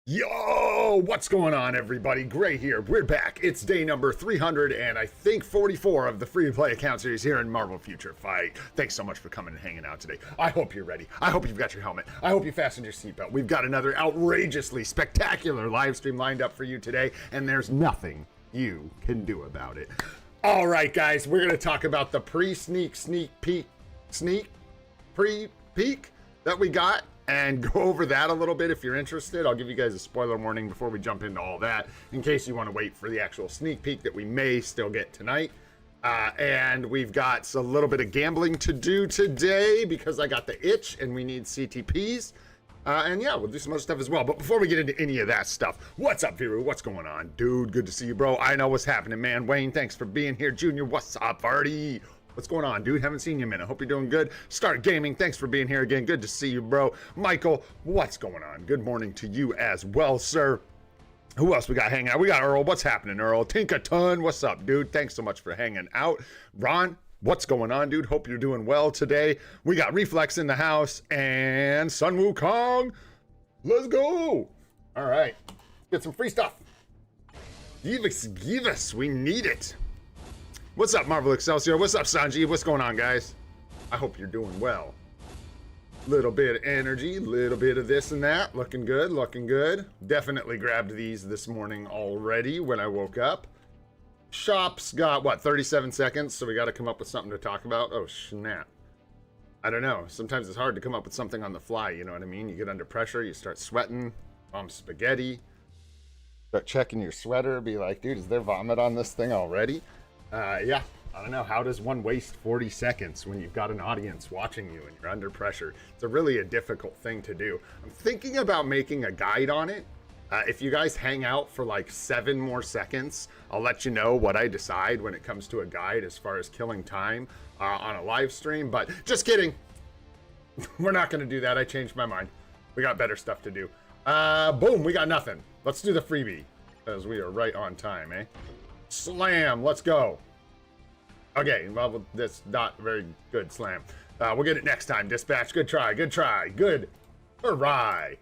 Yo, what's going on, everybody? Gray here. We're back. It's day number 300 and I think 44 of the free-to-play account series here in Marvel Future Fight. Thanks so much for coming and hanging out today. I hope you're ready. I hope you've got your helmet. I hope you fastened your seatbelt. We've got another outrageously spectacular live stream lined up for you today, and there's nothing you can do about it. All right, guys, we're going to talk about the pre-peek that we got and go over that a little bit if you're interested. I'll give you guys a spoiler warning before we jump into all that, in case you want to wait for the actual sneak peek that we may still get tonight. And we've got a little bit of gambling to do today because I got the itch and we need CTPs. And yeah, we'll do some other stuff as well. But before we get into any of that stuff, what's up, Viru? What's going on? Dude, good to see you, bro. I know what's happening, man. Wayne, thanks for being here. Junior, what's up, Artie? What's going on, dude? Haven't seen you in a minute. Hope you're doing good. Start Gaming, thanks for being here again. Good to see you, bro. Michael, what's going on? Good morning to you as well, sir. Who else we got hanging out? We got Earl. What's happening, Earl? Tinkaton, what's up, dude? Thanks so much for hanging out. Ron, what's going on, dude? Hope you're doing well today. We got Reflex in the house and Sun Wukong. Let's go. All right, get some free stuff. Give us. We need it. What's up, Marvel Excelsior? What's up, Sanji? What's going on, guys? I hope you're doing well. Little bit of energy, little bit of this and that. Looking good, looking good. Definitely grabbed these this morning already when I woke up. Shop's got, what, 37 seconds, so we got to come up with something to talk about. Oh, snap. I don't know. Sometimes it's hard to come up with something on the fly, you know what I mean? You get under pressure, you start sweating. Mom's spaghetti. Start checking your sweater, be like, dude, is there vomit on this thing already? Yeah, I don't know. How does one waste 40 seconds when you've got an audience watching you and you're under pressure? It's really a difficult thing to do. I'm thinking about making a guide on it. If you guys hang out for like 7 more seconds, I'll let you know what I decide when it comes to a guide as far as killing time on a live stream. But just kidding. We're not going to do that. I changed my mind. We got better stuff to do. Boom, we got nothing. Let's do the freebie because we are right on time, eh? Slam, let's go. Okay, well, that's not very good slam. We'll get it next time. Dispatch, good try, good try, good. Hooray.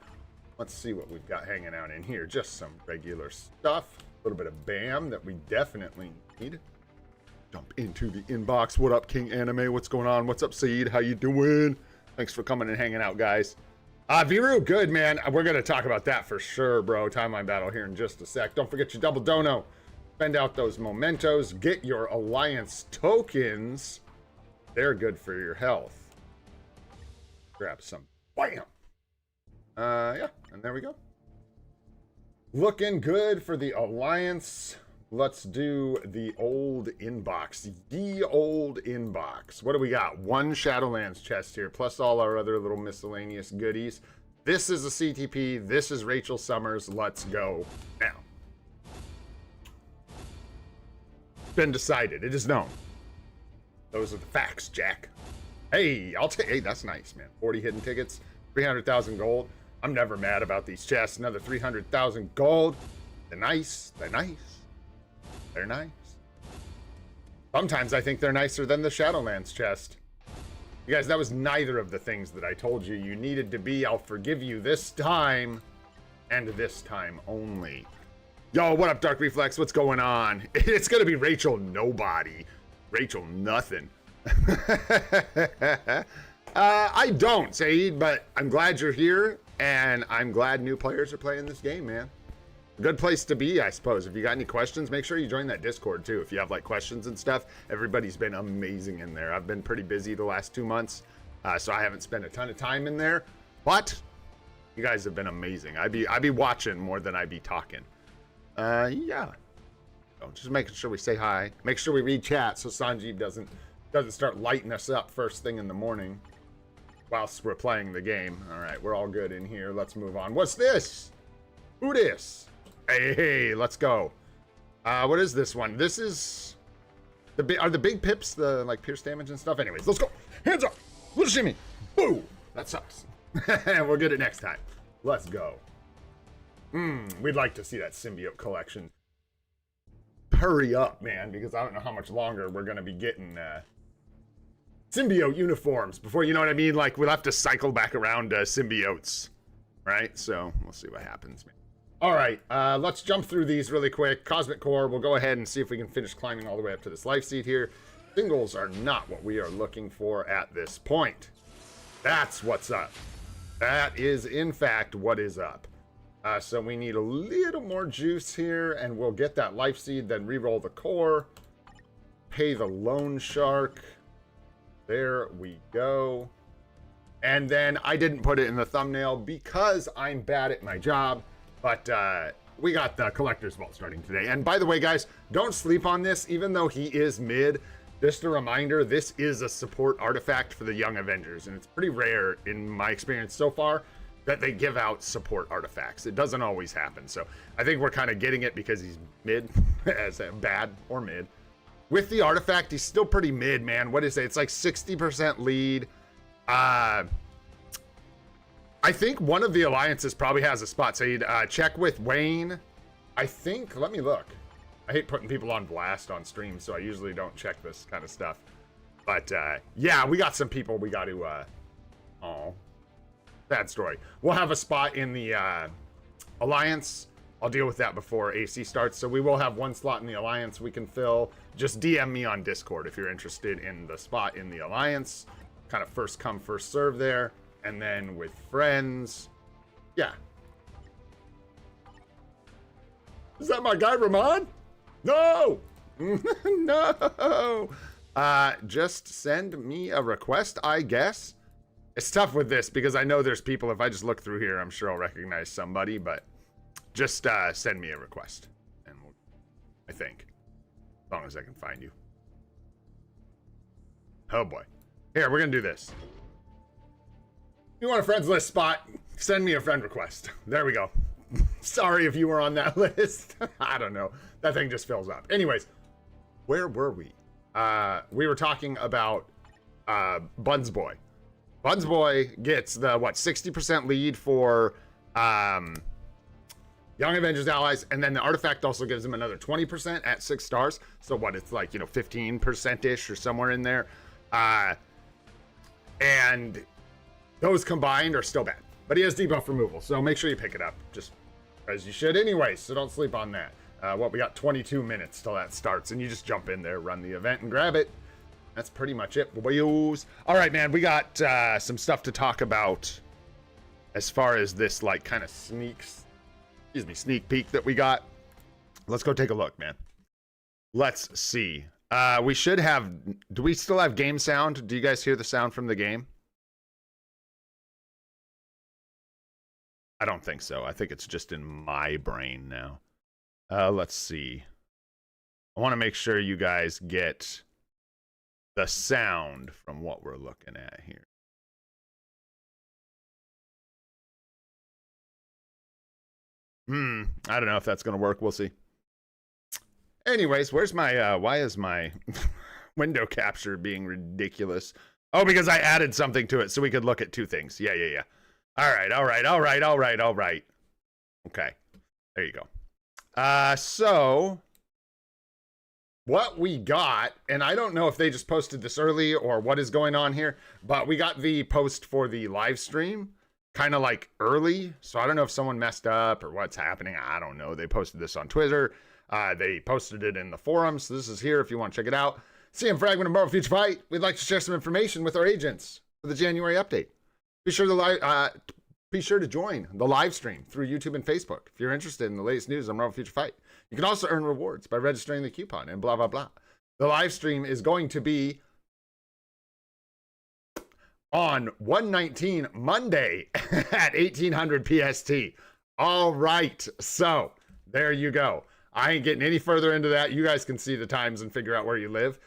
Let's see what we've got hanging out in here. Just some regular stuff. A little bit of BAM that we definitely need. Jump into the inbox. What up, King Anime? What's going on? What's up, Seed? How you doing? Thanks for coming and hanging out, guys. Viru, good, man. We're going to talk about that for sure, bro. Timeline battle here in just a sec. Don't forget your double dono. Spend out those mementos, get your alliance tokens. They're good for your health. Grab some. Bam! Yeah, and there we go. Looking good for the alliance. Let's do the old inbox. The old inbox. What do we got? 1 Shadowlands chest here, plus all our other little miscellaneous goodies. This is a CTP. This is Rachel Summers. Let's go now. Been decided. It is known. Those are the facts, Jack. Hey, I'll take. Hey, that's nice, man. 40 hidden tickets, 300,000 gold. I'm never mad about these chests. Another 300,000 gold. They're nice. They're nice. They're nice. Sometimes I think they're nicer than the Shadowlands chest. You guys, that was neither of the things that I told you you needed to be. I'll forgive you this time, and this time only. Yo, what up, Dark Reflex? What's going on? It's gonna be Rachel Nobody. Rachel Nothing. I don't, Saeed, but I'm glad you're here, and I'm glad new players are playing this game, man. Good place to be, I suppose. If you got any questions, make sure you join that Discord, too. If you have, like, questions and stuff, everybody's been amazing in there. I've been pretty busy the last 2 months, so I haven't spent a ton of time in there, but you guys have been amazing. I be watching more than I be talking. Yeah. So just making sure we say hi. Make sure we read chat so Sanjeev doesn't start lighting us up first thing in the morning whilst we're playing the game. All right, we're all good in here. Let's move on. What's this? Who this? Hey, let's go. What is this one? This is are the big pips the like pierce damage and stuff? Anyways, let's go. Hands up. Little shimmy. Boo. That sucks. We'll get it next time. Let's go. We'd like to see that symbiote collection. Hurry up, man, because I don't know how much longer we're going to be getting symbiote uniforms before, you know what I mean? Like, we'll have to cycle back around symbiotes, right? So, we'll see what happens, man. All right, let's jump through these really quick. Cosmic Core, we'll go ahead and see if we can finish climbing all the way up to this life seed here. Singles are not what we are looking for at this point. That's what's up. That is, in fact, what is up. So we need a little more juice here, and we'll get that life seed, then re-roll the core. Pay the loan shark. There we go. And then I didn't put it in the thumbnail because I'm bad at my job. But we got the Collector's Vault starting today. And by the way, guys, don't sleep on this. Even though he is mid, just a reminder, this is a support artifact for the Young Avengers. And it's pretty rare in my experience so far that they give out support artifacts. It doesn't always happen. So I think we're kind of getting it because he's mid, as a bad or mid. With the artifact, he's still pretty mid, man. What is it? It's like 60% lead. I think one of the alliances probably has a spot. So you'd check with Wayne. I think, let me look. I hate putting people on blast on stream, so I usually don't check this kind of stuff. But yeah, we got some people we got to, oh, sad story. We'll have a spot in the alliance. I'll deal with that before AC starts. So we will have one slot in the alliance we can fill. Just DM me on Discord if you're interested in the spot in the alliance. Kind of first come, first serve there. And then with friends, yeah. Is that my guy, Ramon? No! No! Just send me a request, I guess. It's tough with this because I know there's people, if I just look through here, I'm sure I'll recognize somebody, but just send me a request. And I think, as long as I can find you. Oh boy. Here, we're gonna do this. You want a friends list spot? Send me a friend request. There we go. Sorry if you were on that list. I don't know. That thing just fills up. Anyways, where were we? We were talking about Buns Boy. Buns Boy gets the, what, 60% lead for Young Avengers allies, and then the artifact also gives him another 20% at 6 stars. So what, it's like, you know, 15%-ish or somewhere in there. And those combined are still bad. But he has debuff removal, so make sure you pick it up. Just as you should anyway, so don't sleep on that. What, we got 22 minutes till that starts, and you just jump in there, run the event, and grab it. That's pretty much it, boys. All right, man, we got some stuff to talk about as far as this, like, kind of sneak peek that we got. Let's go take a look, man. Let's see. We should have, do we still have game sound? Do you guys hear the sound from the game? I don't think so. I think it's just in my brain now. Let's see. I want to make sure you guys get the sound from what we're looking at here. I don't know if that's going to work. We'll see. Anyways, where's my, why is my window capture being ridiculous? Oh, because I added something to it so we could look at two things. Yeah. All right. Okay. There you go. So what we got, and I don't know if they just posted this early or what is going on here, but we got the post for the live stream kind of like early. So I don't know if someone messed up or what's happening. I don't know. They posted this on Twitter. They posted it in the forum. So this is here if you want to check it out. CM Fragment of Marvel Future Fight. We'd like to share some information with our agents for the January update. Be sure to join the live stream through YouTube and Facebook if you're interested in the latest news on Marvel Future Fight. You can also earn rewards by registering the coupon and blah, blah, blah. The live stream is going to be on 1/19 Monday at 1800 PST. All right. So there you go. I ain't getting any further into that. You guys can see the times and figure out where you live.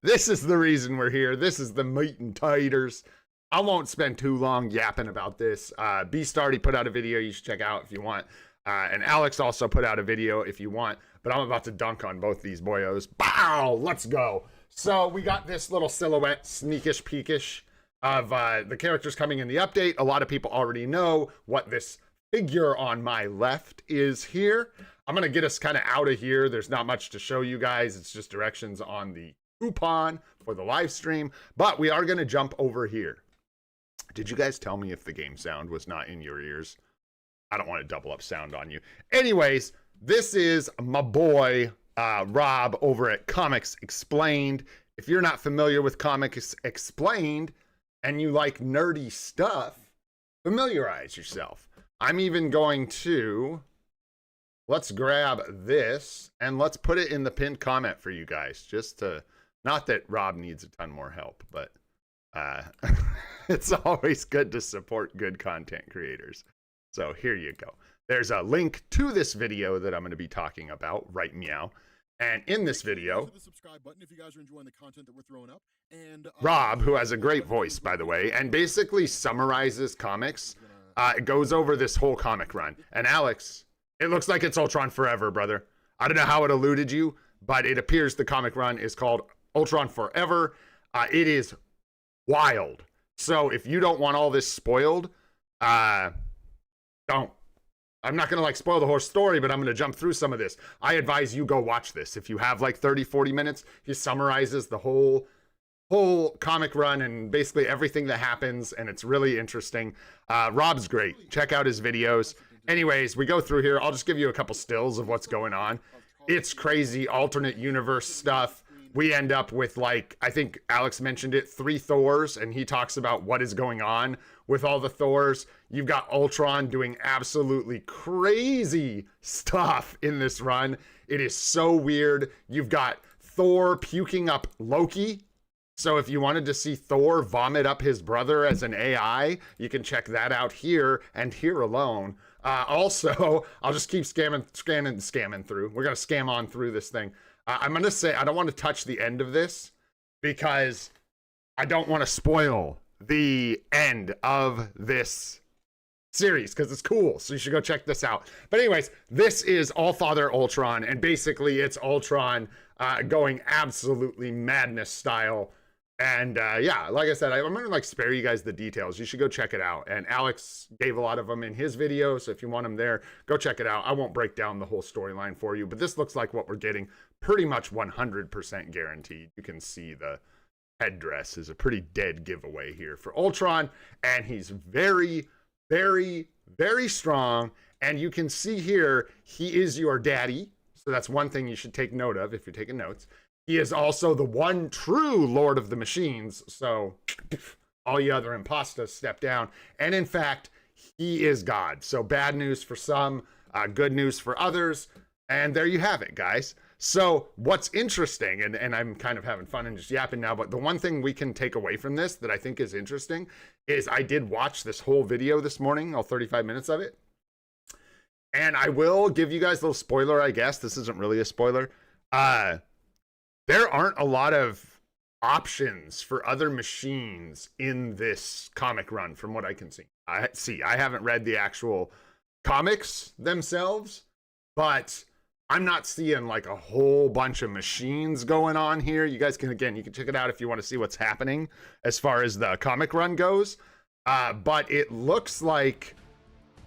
This is the reason we're here. This is the meat and taters. I won't spend too long yapping about this. Beast already put out a video you should check out if you want. And Alex also put out a video if you want. But I'm about to dunk on both these boyos. Bow! Let's go. So we got this little silhouette, sneakish, peakish of the characters coming in the update. A lot of people already know what this figure on my left is here. I'm going to get us kind of out of here. There's not much to show you guys. It's just directions on the coupon for the live stream. But we are going to jump over here. Did you guys tell me if the game sound was not in your ears? I don't want to double up sound on you. Anyways, this is my boy Rob over at Comics Explained. If you're not familiar with Comics Explained and you like nerdy stuff, familiarize yourself. I'm even going to, let's grab this and let's put it in the pinned comment for you guys, just to, not that Rob needs a ton more help, but it's always good to support good content creators. So here you go. There's a link to this video that I'm going to be talking about, right meow. And in this video, the subscribe button if you guys are enjoying the content that we're throwing up. And Rob, who has a great voice, by the way, and basically summarizes comics, it goes over this whole comic run. And Alex, it looks like it's Ultron Forever, brother. I don't know how it eluded you, but it appears the comic run is called Ultron Forever. It is wild. So if you don't want all this spoiled, don't. I'm not going to spoil the whole story, but I'm going to jump through some of this. I advise you go watch this. If you have 30, 40 minutes, he summarizes the whole comic run and basically everything that happens, and it's really interesting. Rob's great. Check out his videos. Anyways, we go through here. I'll just give you a couple stills of what's going on. It's crazy alternate universe stuff. We end up with, I think Alex mentioned it, 3 Thors, and he talks about what is going on with all the Thors. You've got Ultron doing absolutely crazy stuff in this run. It is so weird. You've got Thor puking up Loki. So if you wanted to see Thor vomit up his brother as an AI, you can check that out here and here alone. Also, I'll just keep scamming through. We're going to scam on through this thing. I'm going to say I don't want to touch the end of this because I don't want to spoil the end of this series because it's cool. So you should go check this out. But anyways, this is All-Father Ultron, and basically it's Ultron going absolutely madness style. And yeah, like I said, I'm going to spare you guys the details. You should go check it out. And Alex gave a lot of them in his video. So if you want them there, go check it out. I won't break down the whole storyline for you, but this looks like what we're getting pretty much 100% guaranteed. You can see the headdress is a pretty dead giveaway here for Ultron. And he's very, very, very strong. And you can see here, he is your daddy. So that's one thing you should take note of if you're taking notes. He is also the one true Lord of the Machines, so all you other imposters step down. And in fact, he is God. So bad news for some, good news for others. And there you have it, guys. So what's interesting, and I'm kind of having fun and just yapping now, but the one thing we can take away from this that I think is interesting is I did watch this whole video this morning, all 35 minutes of it. And I will give you guys a little spoiler, I guess. This isn't really a spoiler. There aren't a lot of options for other machines in this comic run from what I can see. I haven't read the actual comics themselves, but I'm not seeing a whole bunch of machines going on here. You guys can, again, you can check it out if you want to see what's happening as far as the comic run goes. But it looks like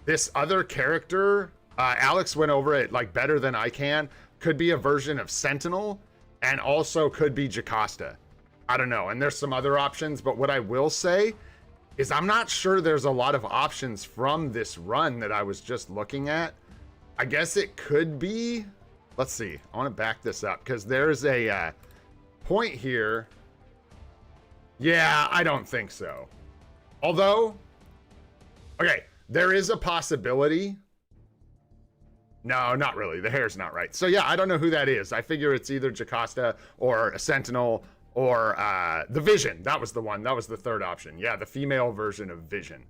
this other character, Alex went over it better than I can, could be a version of Sentinel. And also could be Jocasta. I don't know. And there's some other options. But what I will say is I'm not sure there's a lot of options from this run that I was just looking at. I guess it could be. Let's see. I want to back this up because there's a point here. Yeah, I don't think so. Although, okay, there is a possibility. No, not really. The hair's not right. So yeah, I don't know who that is. I figure it's either Jocasta or a Sentinel or the Vision. That was the one. That was the third option. Yeah, the female version of Vision.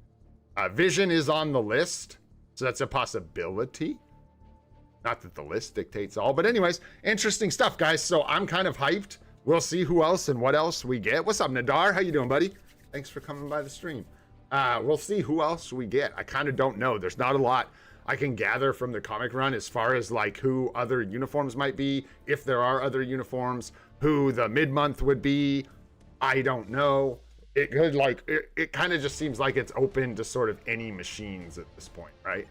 Vision is on the list, so that's a possibility. Not that the list dictates all, but anyways, interesting stuff, guys. So I'm kind of hyped. We'll see who else and what else we get. What's up, Nadar? How you doing, buddy? Thanks for coming by the stream. We'll see who else we get. I kind of don't know. There's not a lot I can gather from the comic run as far as who other uniforms might be, if there are other uniforms, who the mid-month would be. I don't know. It could it kind of just seems like it's open to sort of any machines at this point, right?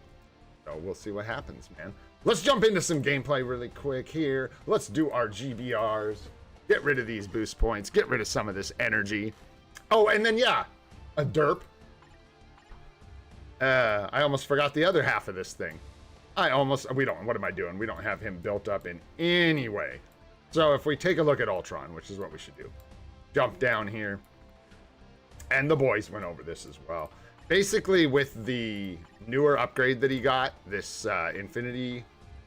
So we'll see what happens, man. Let's jump into some gameplay really quick here. Let's do our GBRs. Get rid of these boost points. Get rid of some of this energy. Oh, and then yeah, a derp. I almost forgot the other half of this thing. What am I doing? We don't have him built up in any way. So if we take a look at Ultron, which is what we should do, jump down here. And the boys went over this as well. Basically, with the newer upgrade that he got, this Infinity,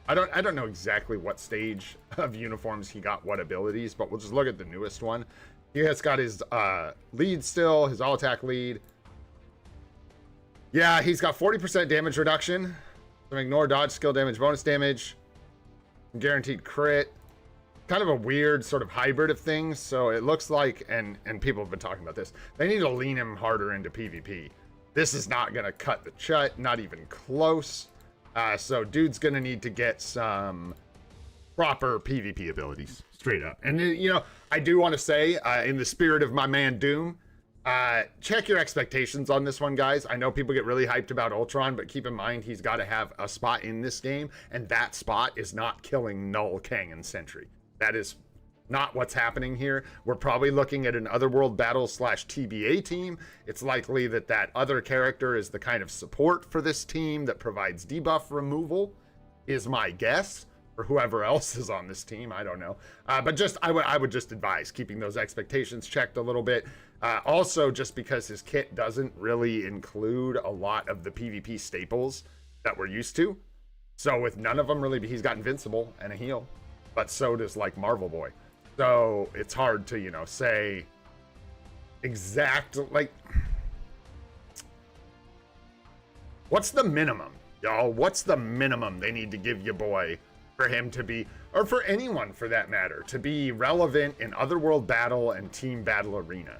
I don't know exactly what stage of uniforms he got what abilities, but we'll just look at the newest one. He has got his lead still, his all attack lead. Yeah, he's got 40% damage reduction. So ignore dodge, skill damage, bonus damage, guaranteed crit. Kind of a weird sort of hybrid of things. So it looks like, and people have been talking about this, they need to lean him harder into PvP. This is not going to cut the chut, not even close. So dude's going to need to get some proper PvP abilities, straight up. And, you know, I do want to say, in the spirit of my man Doom, check your expectations on this one, guys. I know people get really hyped about Ultron, but keep in mind he's got to have a spot in this game, and that spot is not killing Null, Kang, and Sentry. That is not what's happening here. We're probably looking at an Otherworld Battle / TBA team. It's likely that that other character is the kind of support for this team that provides debuff removal, is my guess, or whoever else is on this team. I don't know. But just I would just advise keeping those expectations checked a little bit. Also, just because his kit doesn't really include a lot of the PvP staples that we're used to. So with none of them really, he's got Invincible and a heal. But so does like Marvel Boy. So it's hard to, you know, say exact, like, what's the minimum, y'all? What's the minimum they need to give you boy for him to be, or for anyone for that matter, to be relevant in Otherworld Battle and Team Battle Arena?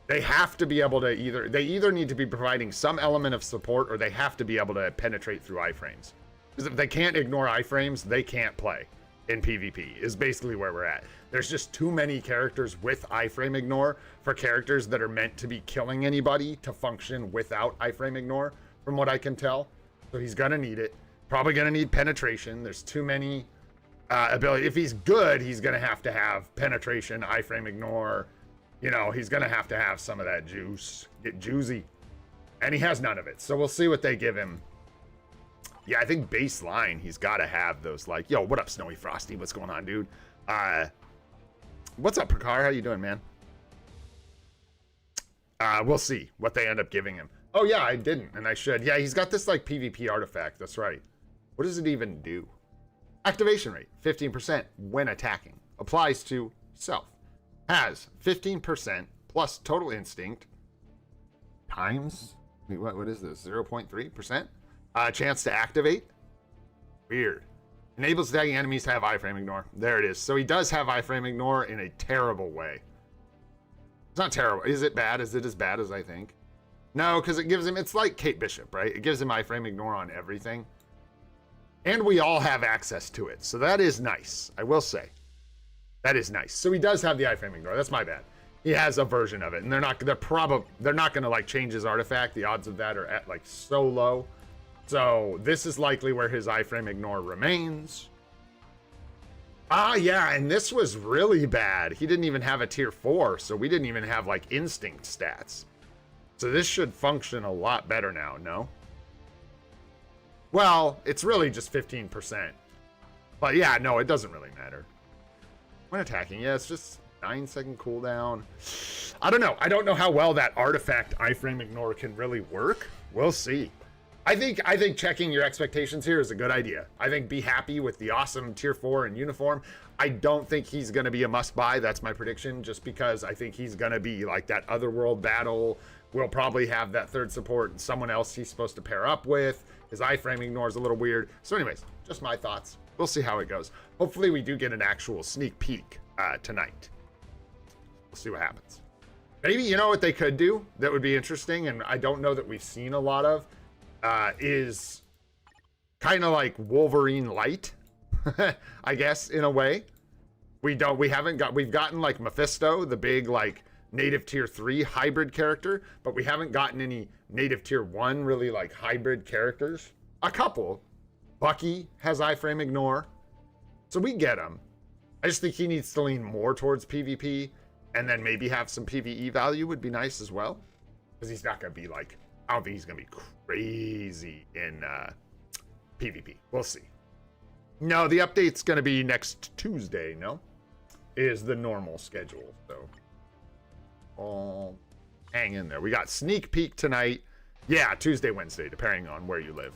They have to be able to either need to be providing some element of support, or they have to be able to penetrate through iframes. Because if they can't ignore iframes, they can't play in PvP, is basically where we're at. There's just too many characters with iframe ignore for characters that are meant to be killing anybody to function without iframe ignore, from what I can tell. So he's gonna need it. Probably gonna need penetration. There's too many ability. If he's good, he's gonna have to have penetration, iframe ignore. You know, he's gonna have to have some of that juice, get juicy, and he has none of it. So we'll see what they give him. Yeah, I think baseline, he's got to have those, like, yo, what up, Snowy Frosty? What's going on, dude? What's up, Prakar? How you doing, man? We'll see what they end up giving him. Oh, yeah, I didn't, and I should. Yeah, he's got this, like, PvP artifact. That's right. What does it even do? Activation rate, 15% when attacking. Applies to self. Has 15% plus total instinct times, wait, what is this, 0.3%? Chance to activate. Weird. Enables attacking enemies to have iframe ignore. There it is. So he does have iframe ignore in a terrible way. It's not terrible. Is it bad? Is it as bad as I think? No, because it gives him, it's like Kate Bishop, right? It gives him iframe ignore on everything. And we all have access to it. So that is nice. I will say. That is nice. So he does have the iframe ignore. That's my bad. He has a version of it. And they're not going to like change his artifact. The odds of that are at like so low. So this is likely where his iframe ignore remains. Yeah, and this was really bad. He didn't even have a tier 4, so we didn't even have like instinct stats. So this should function a lot better now, no? Well, it's really just 15%. But yeah, no, it doesn't really matter. When attacking, yeah, it's just 9-second cooldown. I don't know. I don't know how well that artifact iframe ignore can really work. We'll see. I think checking your expectations here is a good idea. I think be happy with the awesome tier 4 and uniform. I don't think he's going to be a must buy. That's my prediction, just because I think he's going to be like that Otherworld Battle. We'll probably have that third support and someone else he's supposed to pair up with. His iframe ignore is a little weird. So anyways, just my thoughts. We'll see how it goes. Hopefully we do get an actual sneak peek tonight. We'll see what happens. Maybe, you know what they could do that would be interesting, and I don't know that we've seen a lot of, is kind of like Wolverine light, I guess, in a way. We've gotten like Mephisto, the big like native tier 3 hybrid character, but we haven't gotten any native tier 1 really like hybrid characters. A couple. Bucky has iframe ignore, so we get him. I just think he needs to lean more towards PvP, and then maybe have some PvE value would be nice as well, because he's not going to be like I don't think he's going to be crazy in PvP. We'll see. No, the update's going to be next Tuesday, no? Is the normal schedule, so hang in there. We got sneak peek tonight. Yeah, Tuesday, Wednesday, depending on where you live.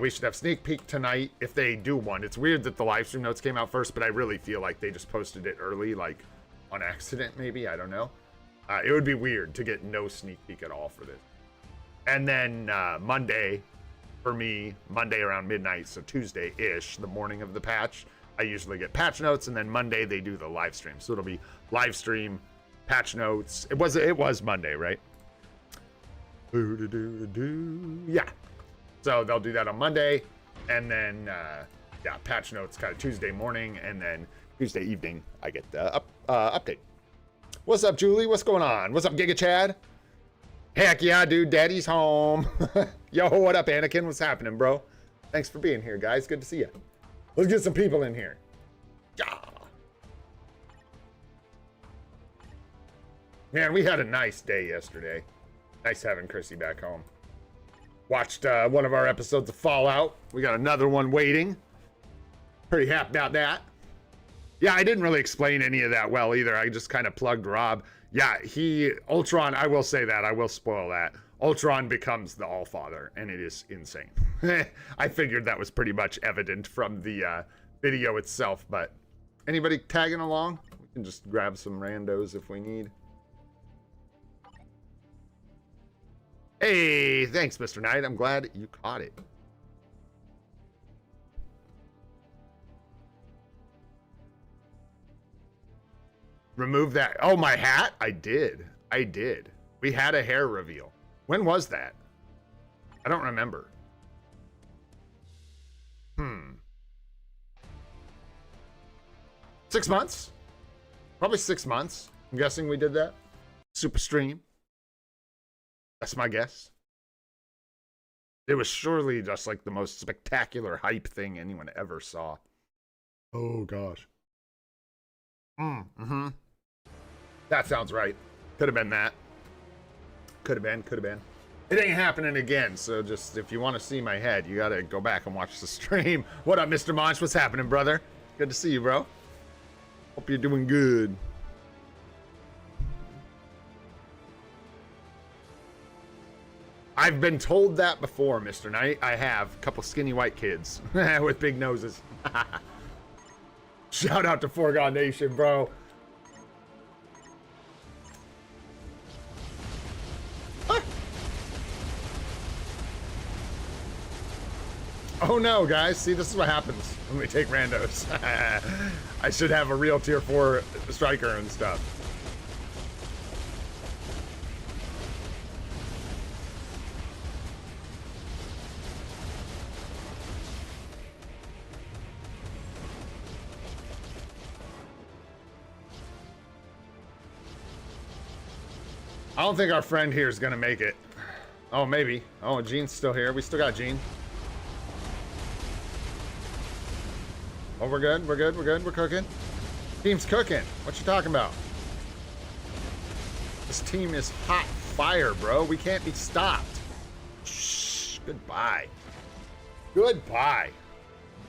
We should have sneak peek tonight if they do one. It's weird that the live stream notes came out first, but I really feel like they just posted it early, like on accident, maybe. I don't know. It would be weird to get no sneak peek at all for this. And then Monday, for me, Monday around midnight, so Tuesday-ish, the morning of the patch, I usually get patch notes, and then Monday they do the live stream. So it'll be live stream, patch notes. It was Monday, right? Yeah. So they'll do that on Monday, and then yeah, patch notes kind of Tuesday morning, and then Tuesday evening I get the update. What's up, Julie? What's going on? What's up, Giga Chad? Heck yeah, dude. Daddy's home. Yo, what up, Anakin? What's happening, bro? Thanks for being here, guys. Good to see you. Let's get some people in here. Yeah. Man, we had a nice day yesterday. Nice having Chrissy back home. Watched one of our episodes of Fallout. We got another one waiting. Pretty happy about that. Yeah, I didn't really explain any of that well either. I just kind of plugged Rob. Yeah, Ultron, I will say that. I will spoil that. Ultron becomes the Allfather, and it is insane. I figured that was pretty much evident from the video itself, but anybody tagging along? We can just grab some randos if we need. Hey, thanks, Mr. Knight. I'm glad you caught it. Remove that. Oh, my hat? I did. We had a hair reveal. When was that? I don't remember. 6 months? Probably 6 months. I'm guessing we did that. Super stream. That's my guess. It was surely just like the most spectacular hype thing anyone ever saw. Oh, gosh. That sounds right. Could have been that. Could have been. It ain't happening again, so just, if you want to see my head, you gotta go back and watch the stream. What up, Mr. Monch? What's happening, brother? Good to see you, bro. Hope you're doing good. I've been told that before, Mr. Knight. I have. A couple skinny white kids with big noses. Shout out to Foregone Nation, bro. Oh no, guys. See, this is what happens when we take randos. I should have a real tier 4 striker and stuff. I don't think our friend here is gonna make it. Oh, maybe. Oh, Gene's still here. We still got Gene. Oh, we're good. We're cooking. Team's cooking. What you talking about? This team is hot fire, bro. We can't be stopped. Shh. Goodbye.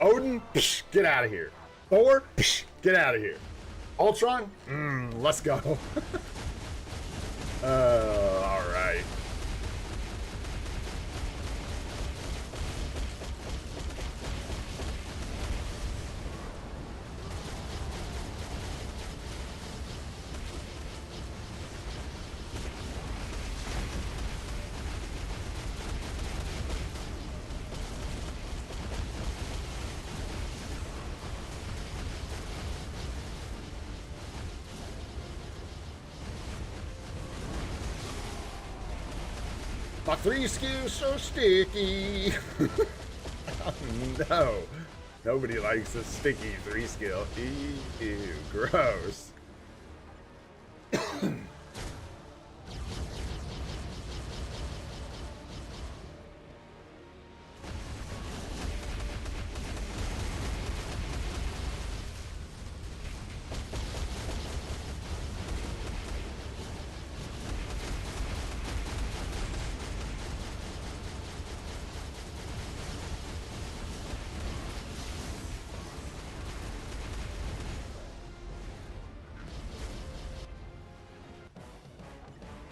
Odin, psh, get out of here. Thor, psh, get out of here. Ultron, let's go. All right. My 3 skills so sticky. Oh, no. Nobody likes a sticky 3 skill. Ew, gross.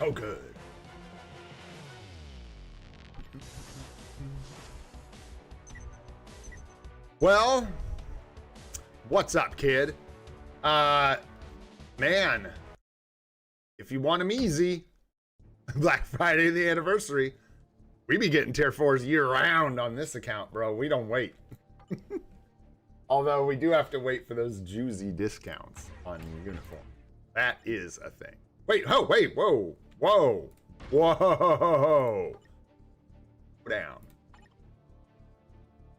So good. Well, what's up, kid? Man, if you want them easy, Black Friday, the anniversary, we be getting tier 4s year round on this account, bro. We don't wait. Although we do have to wait for those juicy discounts on uniform. That is a thing. Wait, oh, wait, whoa, whoa, whoa. Down.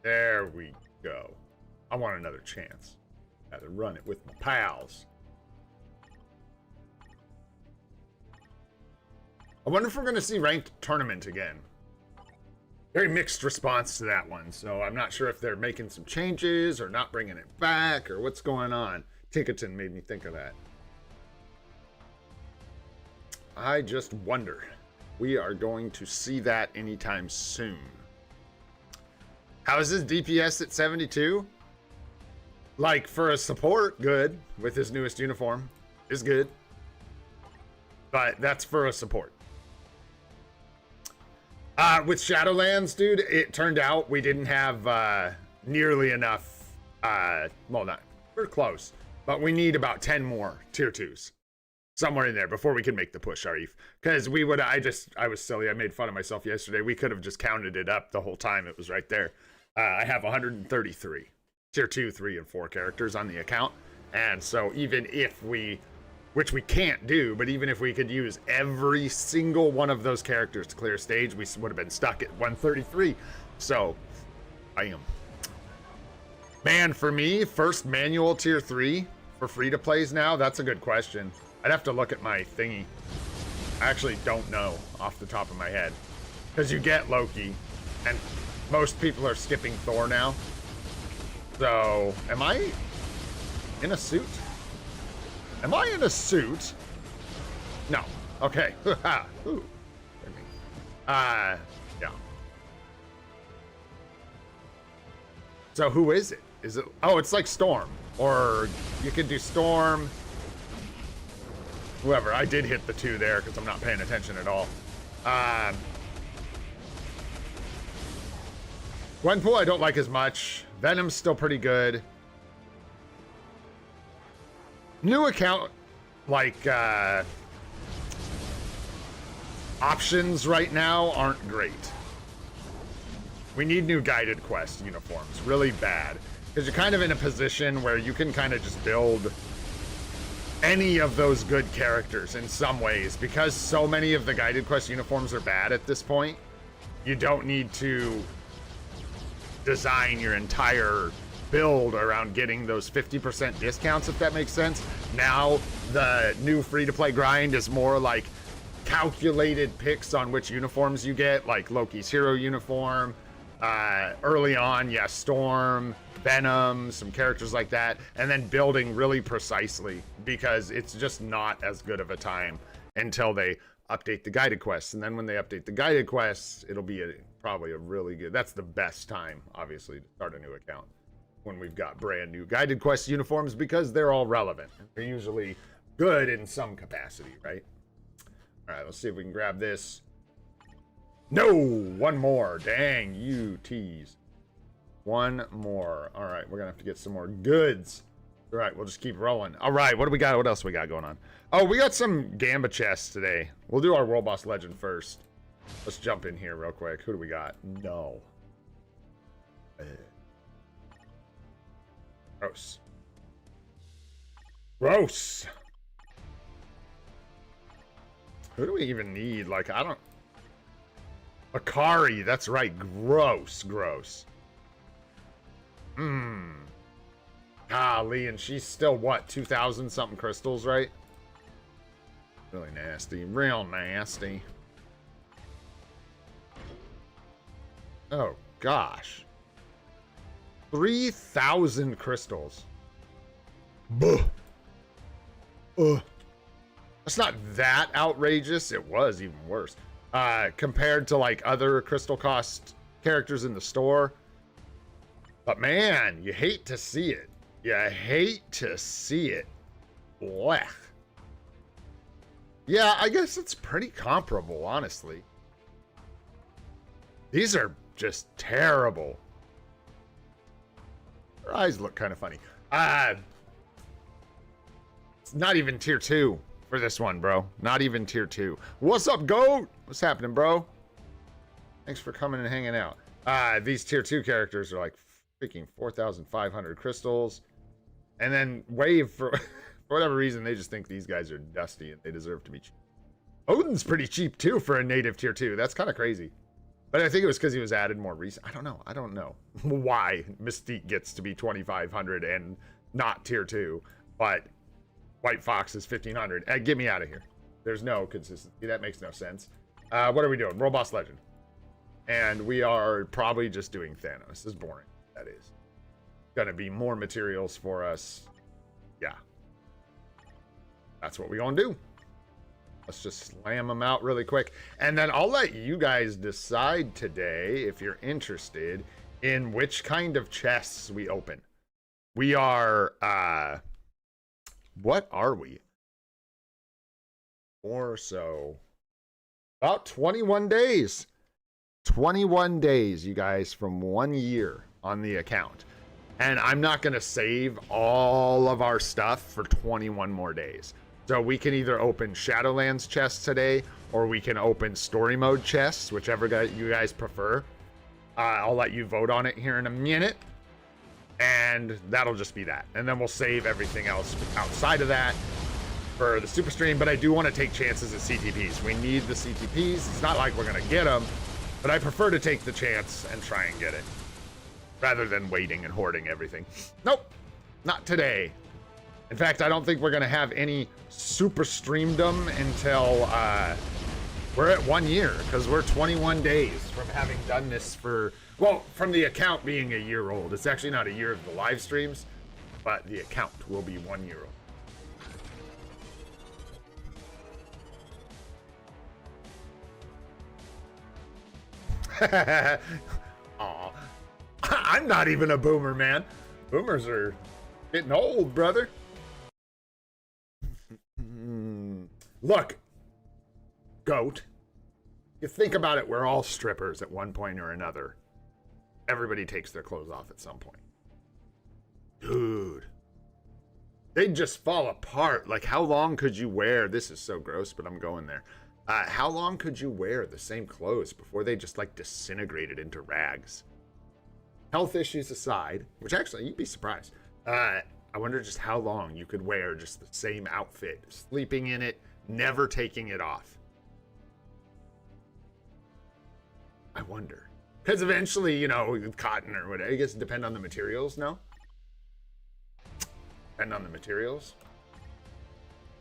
There we go. I want another chance. Gotta run it with my pals. I wonder if we're gonna see ranked tournament again. Very mixed response to that one, so I'm not sure if they're making some changes or not bringing it back or what's going on. Tinkerton made me think of that. I just wonder. We are going to see that anytime soon. How is his DPS at 72? Like, for a support, good. With his newest uniform, is good. But that's for a support. With Shadowlands, dude, it turned out we didn't have nearly enough. Well, not, we're close. But we need about 10 more tier 2s. Somewhere in there before we can make the push, Arif. Because we would, I was silly. I made fun of myself yesterday. We could have just counted it up the whole time. It was right there. I have 133 tier 2, 3, and 4 characters on the account. And so even if we, which we can't do, but even if we could use every single one of those characters to clear a stage, we would have been stuck at 133. So, I am. Man, for me, first manual tier 3 for free-to-plays now, that's a good question. I'd have to look at my thingy. I actually don't know off the top of my head. Because you get Loki, and most people are skipping Thor now. So, am I in a suit? Am I in a suit? No. Okay. Ooh. Yeah. So who is it? Is it? Oh, it's like Storm. Or you could do Storm. Whoever. I did hit the 2 there because I'm not paying attention at all. Gwenpool I don't like as much. Venom's still pretty good. New account, like, options right now aren't great. We need new guided quest uniforms, really bad. Because you're kind of in a position where you can kind of just build any of those good characters in some ways. Because so many of the guided quest uniforms are bad at this point, you don't need to design your entire build around getting those 50% discounts, if that makes sense. Now the new free-to-play grind is more like calculated picks on which uniforms you get, like Loki's hero uniform. Early on, yeah, Storm, Venom, some characters like that, and then building really precisely because it's just not as good of a time until they update the guided quests. And then when they update the guided quests, it'll be probably a really good, that's the best time, obviously, to start a new account. When we've got brand new guided quest uniforms because they're all relevant. They're usually good in some capacity, right? All right, let's see if we can grab this. No, one more. Dang, you tease. One more. All right, we're gonna have to get some more goods. All right, we'll just keep rolling. All right, what do we got? What else we got going on? Oh, we got some Gamba chests today. We'll do our World Boss Legend first. Let's jump in here real quick. Who do we got? No. Gross. Gross. Who do we even need? Like, I don't... Akari, that's right. Gross, gross. Golly, and she's still, what, 2,000 something crystals, right? Really nasty. Real nasty. Oh, gosh. 3,000 crystals. Buh. That's not that outrageous. It was even worse. Compared to like other crystal cost characters in the store. But man, you hate to see it. You hate to see it. Blech. Yeah, I guess it's pretty comparable, honestly. These are just terrible. Her eyes look kind of funny. It's not even tier 2 for this one, bro. Not even tier 2. What's up, GOAT? What's happening, bro? Thanks for coming and hanging out. These tier 2 characters are like freaking 4,500 crystals. And then Wave, for whatever reason, they just think these guys are dusty and they deserve to be cheap. Odin's pretty cheap, too, for a native tier 2. That's kind of crazy. But I think it was because he was added more recent. I don't know why Mystique gets to be 2,500 and not tier 2. But White Fox is 1,500. Get me out of here. There's no consistency. That makes no sense. What are we doing? World Boss Legend. And we are probably just doing Thanos. This is boring. That is. Gonna be more materials for us. Yeah. That's what we're gonna do. Let's just slam them out really quick. And then I'll let you guys decide today, if you're interested, in which kind of chests we open. We are, what are we? Or so. About 21 days. 21 days, you guys, from 1 year on the account. And I'm not going to save all of our stuff for 21 more days. So we can either open Shadowlands chests today, or we can open story mode chests, whichever you guys prefer. I'll let you vote on it here in a minute. And that'll just be that. And then we'll save everything else outside of that for the super stream. But I do want to take chances at CTPs. We need the CTPs. It's not like we're going to get them, but I prefer to take the chance and try and get it, rather than waiting and hoarding everything. Nope, not today. In fact, I don't think we're going to have any super streamdom until we're at 1 year, because we're 21 days from having done this for, well, from the account being a year old. It's actually not a year of the live streams, but the account will be 1 year old. Aw. I'm not even a boomer, man. Boomers are getting old, brother. Look, GOAT, you think about it, we're all strippers at one point or another. Everybody takes their clothes off at some point. Dude, they'd just fall apart. Like, how long could you wear, this is so gross, but I'm going there. How long could you wear the same clothes before they just like disintegrated into rags? Health issues aside, which actually you'd be surprised. I wonder just how long you could wear just the same outfit, sleeping in it, never taking it off. I wonder. Because eventually, you know, cotton or whatever, I guess it depends on the materials, no? Depend on the materials.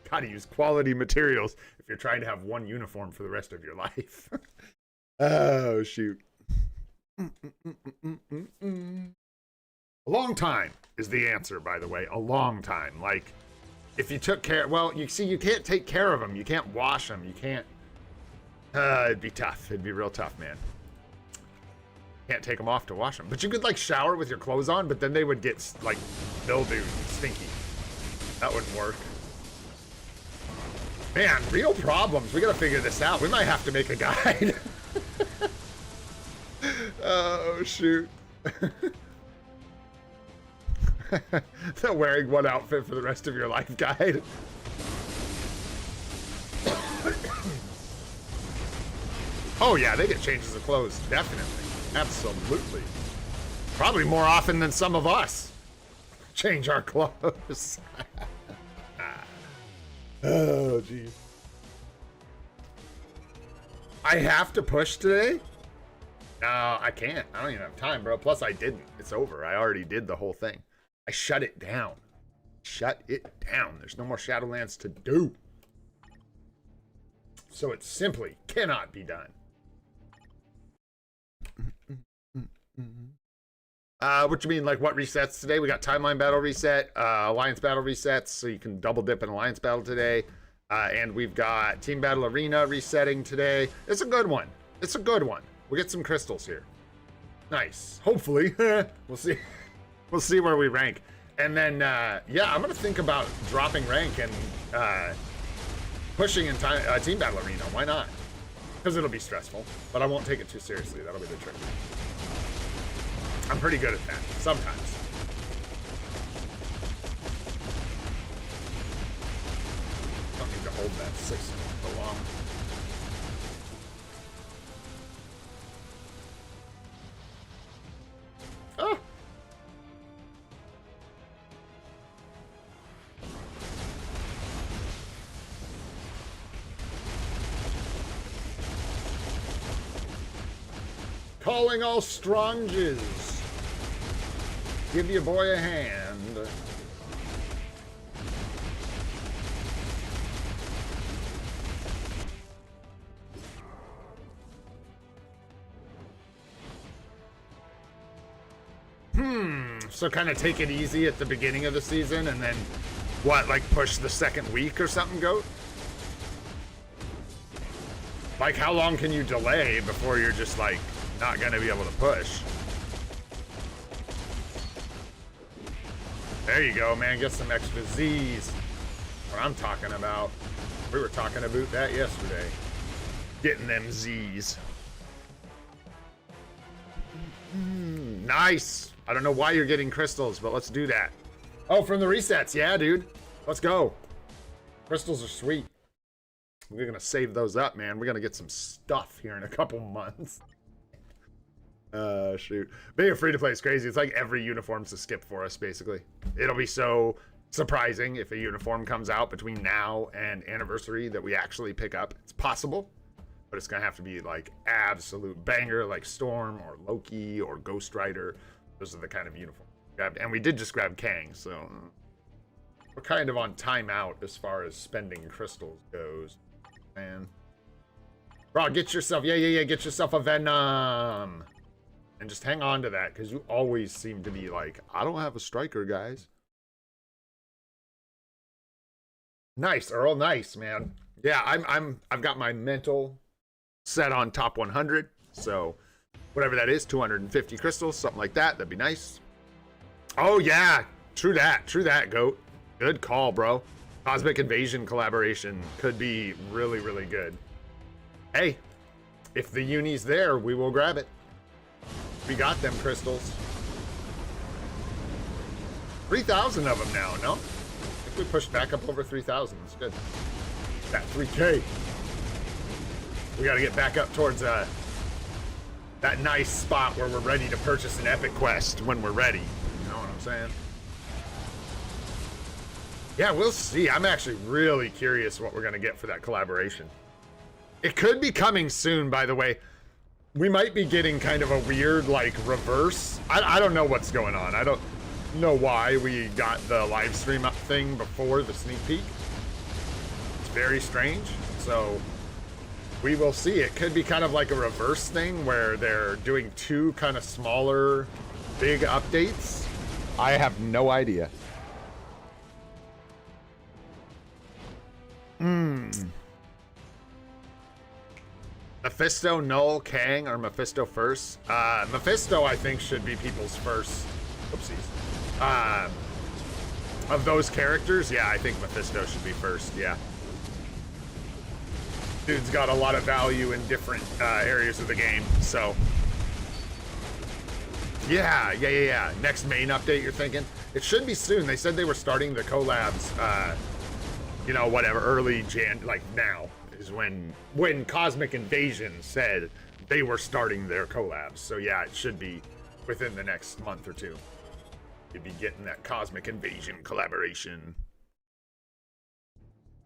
Gotta use quality materials if you're trying to have one uniform for the rest of your life. Oh, shoot. A long time is the answer, by the way. A long time. Like, if you took care, well, you see, you can't take care of them. You can't wash them. You can't. It'd be tough. It'd be real tough, man. Can't take them off to wash them. But you could, like, shower with your clothes on, but then they would get, like, mildew, stinky. That wouldn't work. Man, real problems. We gotta figure this out. We might have to make a guide. Oh, shoot. The wearing one outfit for the rest of your life guide. Oh, yeah, they get changes of clothes. Definitely. Absolutely. Probably more often than some of us change our clothes. Oh, geez. I have to push today? No, I can't. I don't even have time, bro. Plus, I didn't. It's over. I already did the whole thing. I shut it down. Shut it down. There's no more Shadowlands to do. So it simply cannot be done. What you mean, like what resets today? We got timeline battle reset, alliance battle resets, so you can double dip in alliance battle today. And we've got team battle arena resetting today. It's a good one. It's a good one. We'll get some crystals here. Nice. Hopefully. We'll see. We'll see where we rank. And then, yeah, I'm going to think about dropping rank and pushing in team battle arena. Why not? Because it'll be stressful, but I won't take it too seriously. That'll be the trick. I'm pretty good at that sometimes. Don't need to hold that 6 so long. Oh. Calling all stronges. Give your boy a hand. So kind of take it easy at the beginning of the season and then what, like push the second week or something, Goat? Like how long can you delay before you're just like not gonna be able to push? There you go, man. Get some extra Z's. What I'm talking about. We were talking about that yesterday. Getting them Z's. Nice. I don't know why you're getting crystals, but let's do that. Oh, from the resets. Yeah, dude. Let's go. Crystals are sweet. We're gonna save those up, man. We're gonna get some stuff here in a couple months. Shoot. Being free to play is crazy. It's like every uniform's a skip for us, basically. It'll be so surprising if a uniform comes out between now and anniversary that we actually pick up. It's possible, but it's gonna have to be like absolute banger, like Storm or Loki or Ghost Rider. Those are the kind of uniforms we grabbed. And we did just grab Kang, so we're kind of on timeout as far as spending crystals goes, man. Bro, get yourself, get yourself a Venom. And just hang on to that, because you always seem to be like, I don't have a striker, guys. Nice, Earl. Nice, man. Yeah, I've got my mental set on top 100. So whatever that is, 250 crystals, something like that. That'd be nice. Oh yeah, true that, Goat. Good call, bro. Cosmic Invasion collaboration could be really, really good. Hey, if the uni's there, we will grab it. We got them crystals. 3,000 of them now, no? I think we pushed back up over 3,000. That's good. That 3K. We got to get back up towards that nice spot where we're ready to purchase an epic quest when we're ready. You know what I'm saying? Yeah, we'll see. I'm actually really curious what we're going to get for that collaboration. It could be coming soon, by the way. We might be getting kind of a weird, like, reverse. I don't know what's going on. I don't know why we got the live stream up thing before the sneak peek. It's very strange. So we will see. It could be kind of like a reverse thing where they're doing two kind of smaller, big updates. I have no idea. Mephisto, Null, Kang, or Mephisto first? Mephisto, I think, should be people's first. Oopsies. Of those characters, yeah, I think Mephisto should be first, yeah. Dude's got a lot of value in different areas of the game, so. Yeah. Next main update, you're thinking? It should be soon. They said they were starting the collabs, you know, whatever, early Jan, like now. Is when Cosmic Invasion said they were starting their collabs. So yeah, it should be within the next month or two. You'd be getting that Cosmic Invasion collaboration.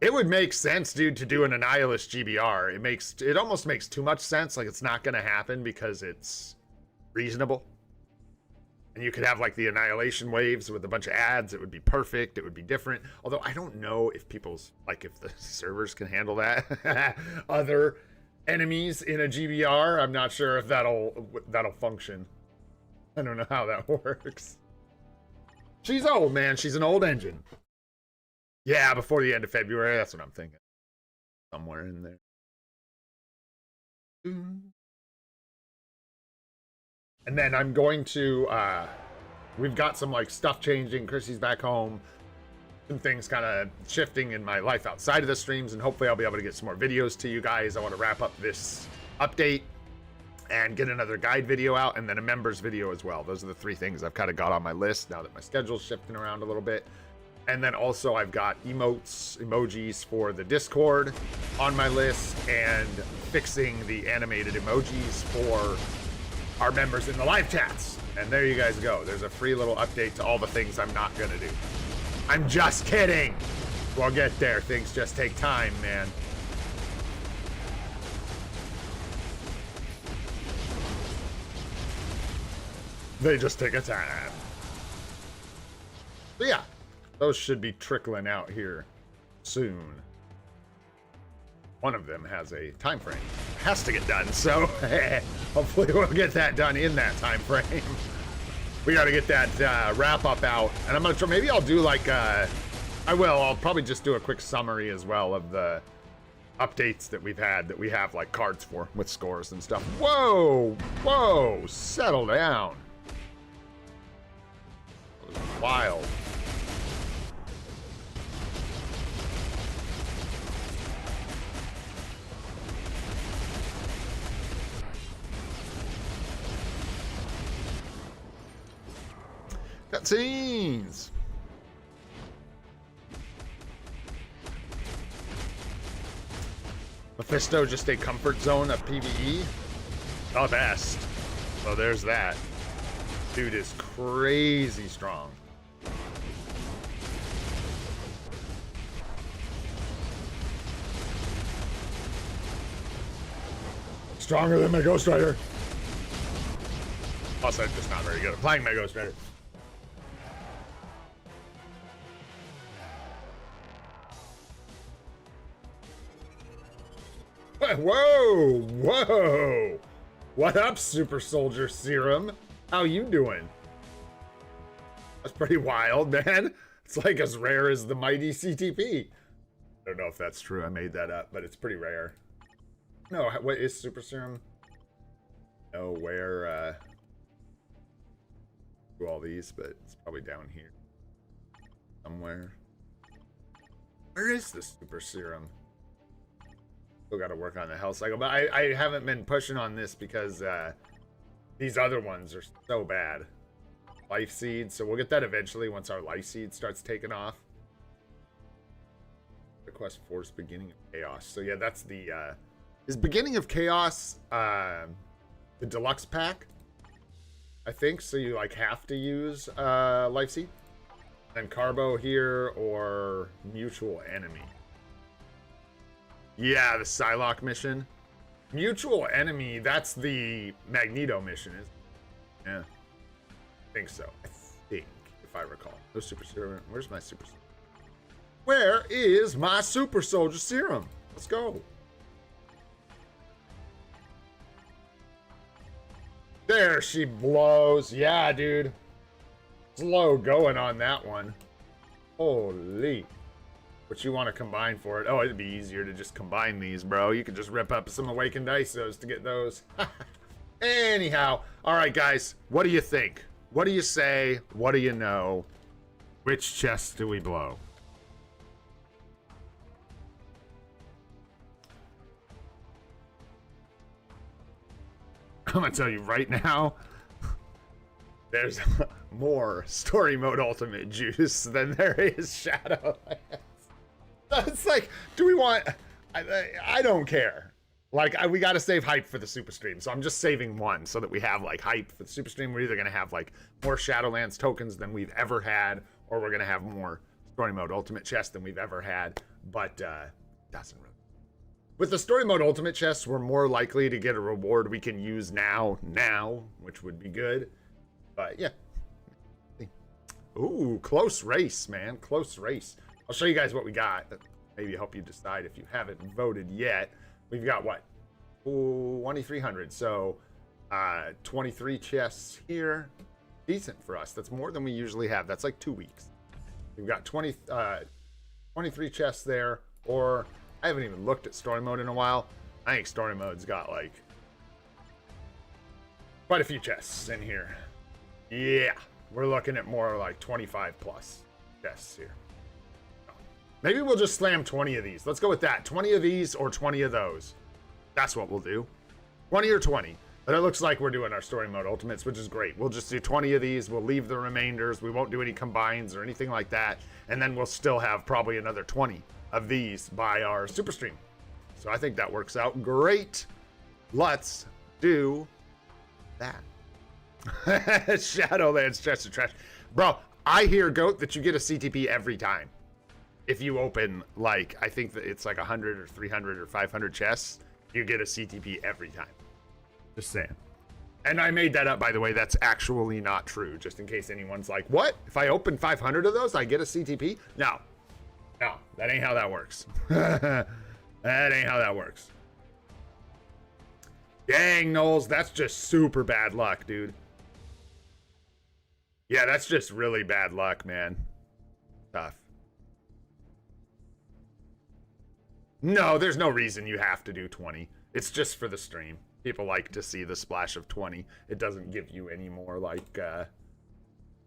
It would make sense, dude, to do an Annihilus GBR. It almost makes too much sense. Like it's not gonna happen because it's reasonable. And you could have like the Annihilation waves with a bunch of ads. It would be perfect. It would be different. Although I don't know if people's, like if the servers can handle that. Other enemies in a GBR. I'm not sure if that'll function. I don't know how that works. She's old, man. She's an old engine. Yeah, before the end of February. That's what I'm thinking. Somewhere in there. And then I'm going to, we've got some like stuff changing. Chrissy's back home. things kind of shifting in my life outside of the streams, and hopefully I'll be able to get some more videos to you guys. I want to wrap up this update and get another guide video out, and then a members video as well. Those are the 3 things I've kind of got on my list now that my schedule's shifting around a little bit. And then also I've got emojis for the Discord on my list, and fixing the animated emojis for our members in the live chats. And there you guys go. There's a free little update to all the things I'm not gonna do. I'm just kidding. We'll get there. Things just take time, man. They just take a time. But yeah, those should be trickling out here soon. One of them has a time frame. It has to get done, so hopefully we'll get that done in that time frame. We got to get that wrap up out, and I'm gonna try. Maybe I'll do like I'll probably just do a quick summary as well of the updates that we've had that we have like cards for with scores and stuff. Whoa, whoa, settle down. That was wild. Cutscenes. Mephisto just a comfort zone of PvE. The best. So there's that. Dude is crazy strong. Stronger than my Ghost Rider. Plus, I'm just not very good at playing my Ghost Rider. Whoa, whoa. What up, Super Soldier Serum? How you doing? That's pretty wild, man. It's like as rare as the mighty CTP. I don't know if that's true. I made that up, but it's pretty rare. No, what is Super Serum? No, where, do all these, but it's probably down here. Somewhere. Where is the Super Serum? Still got to work on the health cycle, but I haven't been pushing on this because these other ones are so bad. Life Seed, so we'll get that eventually once our Life Seed starts taking off. Request Force Beginning of Chaos. So yeah, that's the is Beginning of Chaos the deluxe pack, I think. So you like have to use Life Seed, and Carbo here or Mutual Enemy. Yeah, the Psylocke mission. Mutual Enemy, that's the Magneto mission, isn't it? Yeah. I think so. I think, if I recall. No Super Serum. Where's my Super Serum? Where is my Super Soldier Serum? Let's go. There she blows. Yeah, dude. Slow going on that one. Holy. What you want to combine for it? Oh, it'd be easier to just combine these, bro. You could just rip up some Awakened Isos to get those. Anyhow, all right, guys. What do you think? What do you say? What do you know? Which chest do we blow? I'm gonna tell you right now, there's more story mode ultimate juice than there is Shadowlands. It's like, do we want... I don't care. Like, we got to save hype for the super stream, so I'm just saving one so that we have, like, hype for the super stream. We're either going to have, like, more Shadowlands tokens than we've ever had, or we're going to have more story mode ultimate chests than we've ever had, but doesn't really. With the story mode ultimate chests, we're more likely to get a reward we can use now, which would be good. But, yeah. Ooh, close race, man. Close race. I'll show you guys what we got. Maybe help you decide if you haven't voted yet. We've got what? Ooh, 2,300. So 23 chests here. Decent for us. That's more than we usually have. That's like 2 weeks. We've got 23 chests there. Or I haven't even looked at story mode in a while. I think story mode's got like quite a few chests in here. Yeah. We're looking at more like 25 plus chests here. Maybe we'll just slam 20 of these. Let's go with that. 20 of these or 20 of those. That's what we'll do. 20 or 20. But it looks like we're doing our story mode ultimates, which is great. We'll just do 20 of these. We'll leave the remainders. We won't do any combines or anything like that. And then we'll still have probably another 20 of these by our super stream. So I think that works out great. Let's do that. Shadowlands Chest of Trash. Bro, I hear, Goat, that you get a CTP every time. If you open, like, I think that it's like 100 or 300 or 500 chests, you get a CTP every time. Just saying. And I made that up, by the way. That's actually not true, just in case anyone's like, what? If I open 500 of those, I get a CTP? No. No, that ain't how that works. That ain't how that works. Dang, Knowles, that's just super bad luck, dude. Yeah, that's just really bad luck, man. Tough. No, there's no reason you have to do 20. It's just for the stream. People like to see the splash of 20. It doesn't give you any more, like, a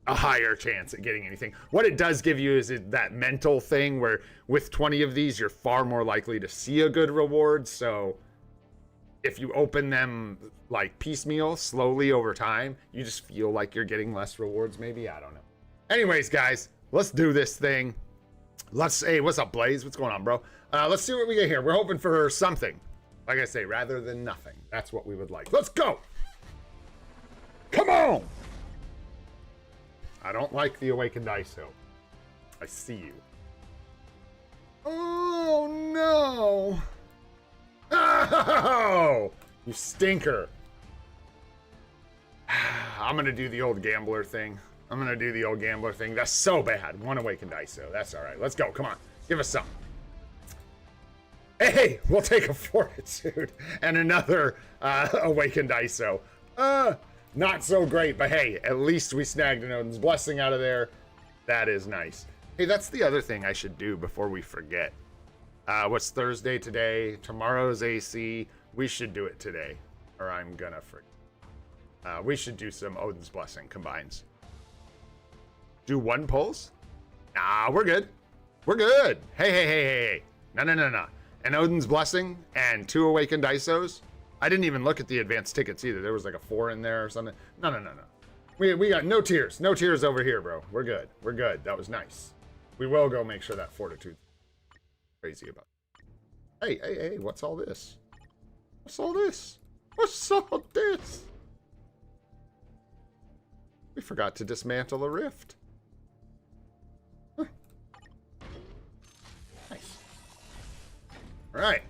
higher chance at getting anything. What it does give you is that mental thing where with 20 of these, you're far more likely to see a good reward. So if you open them like piecemeal, slowly over time, you just feel like you're getting less rewards, maybe. I don't know. Anyways, guys, let's do this thing. Hey, what's up, Blaze? What's going on, bro? Let's see what we get here. We're hoping for something. Like I say, rather than nothing. That's what we would like. Let's go! Come on! I don't like the Awakened ISO. I see you. Oh, no! Oh! You stinker. I'm gonna do the old gambler thing. That's so bad. One Awakened ISO. That's alright. Let's go. Come on. Give us some. Hey, we'll take a Fortitude and another Awakened ISO. Not so great, but hey, at least we snagged an Odin's Blessing out of there. That is nice. Hey, that's the other thing I should do before we forget. What's Thursday today? Tomorrow's AC. We should do it today, or I'm gonna forget. We should do some Odin's Blessing combines. Do one pulse? Nah, we're good. We're good. Hey. No. An Odin's Blessing and 2 Awakened ISOs. I didn't even look at the advanced tickets either. There was like a 4 in there or something. No. We got no tears. No tears over here, bro. We're good. We're good. That was nice. We will go make sure that Fortitude. Crazy about it. Hey, what's all this? What's all this? We forgot to dismantle a rift. Huh. Nice. All right.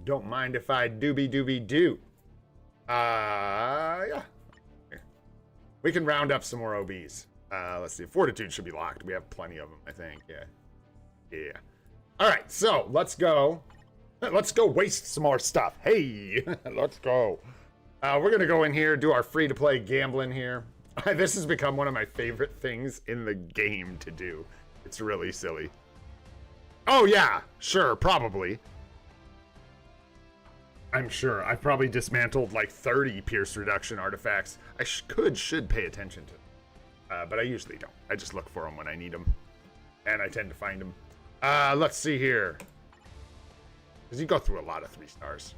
Don't mind if I do. Yeah. Here. We can round up some more OBs. Let's see. Fortitude should be locked. We have plenty of them, I think. Yeah. All right. So let's go. Let's go waste some more stuff. Hey, let's go. We're gonna go in here, do our free-to-play gambling here. This has become one of my favorite things in the game to do. It's really silly. Oh yeah, sure, probably. I'm sure. I've probably dismantled like 30 pierce reduction artifacts. I should pay attention to, but I usually don't. I just look for them when I need them, and I tend to find them. Let's see here. Because you go through a lot of 3 stars.